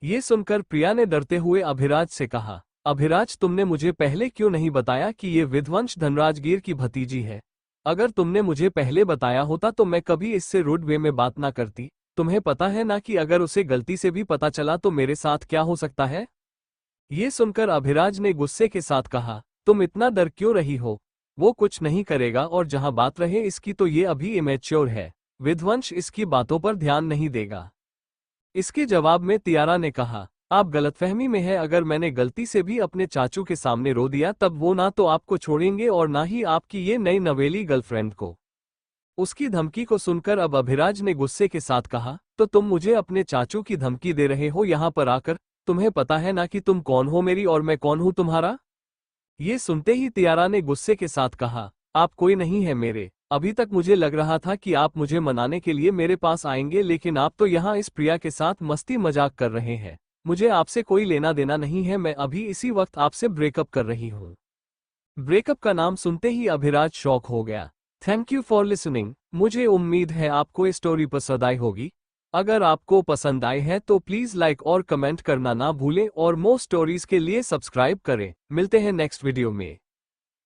ये सुनकर प्रिया ने डरते हुए अभिराज से कहा, अभिराज, तुमने मुझे पहले क्यों नहीं बताया कि ये विध्वंस धनराजगीर की भतीजी है? अगर तुमने मुझे पहले बताया होता तो मैं कभी इससे रूड वे में बात ना करती। तुम्हें पता है ना कि अगर उसे गलती से भी पता चला तो मेरे साथ क्या हो सकता है? ये सुनकर अभिराज ने गुस्से के साथ कहा, तुम इतना डर क्यों रही हो? वो कुछ नहीं करेगा, और जहां बात रहे इसकी तो ये अभी इमेच्योर है। विध्वंस इसकी बातों पर ध्यान नहीं देगा। इसके जवाब में तियारा ने कहा, आप गलतफहमी में हैं। अगर मैंने गलती से भी अपने चाचू के सामने रो दिया तब वो ना तो आपको छोड़ेंगे और ना ही आपकी ये नई नवेली गर्लफ्रेंड को। उसकी धमकी को सुनकर अब अभिराज ने गुस्से के साथ कहा, तो तुम मुझे अपने चाचू की धमकी दे रहे हो यहाँ पर आकर? तुम्हें पता है ना कि तुम कौन हो मेरी और मैं कौन हूँ तुम्हारा? ये सुनते ही तियारा ने गुस्से के साथ कहा, आप कोई नहीं है मेरे। अभी तक मुझे लग रहा था कि आप मुझे मनाने के लिए मेरे पास आएंगे, लेकिन आप तो यहाँ इस प्रिया के साथ मस्ती मजाक कर रहे हैं। मुझे आपसे कोई लेना देना नहीं है, मैं अभी इसी वक्त आपसे ब्रेकअप कर रही हूँ। ब्रेकअप का नाम सुनते ही अभिराज शॉक हो गया। Thank you for listening. मुझे उम्मीद है आपको ये स्टोरी पसंद आई होगी। अगर आपको पसंद आए है तो प्लीज लाइक और कमेंट करना ना भूलें और मोर स्टोरीज के लिए सब्सक्राइब करें। मिलते हैं नेक्स्ट वीडियो में।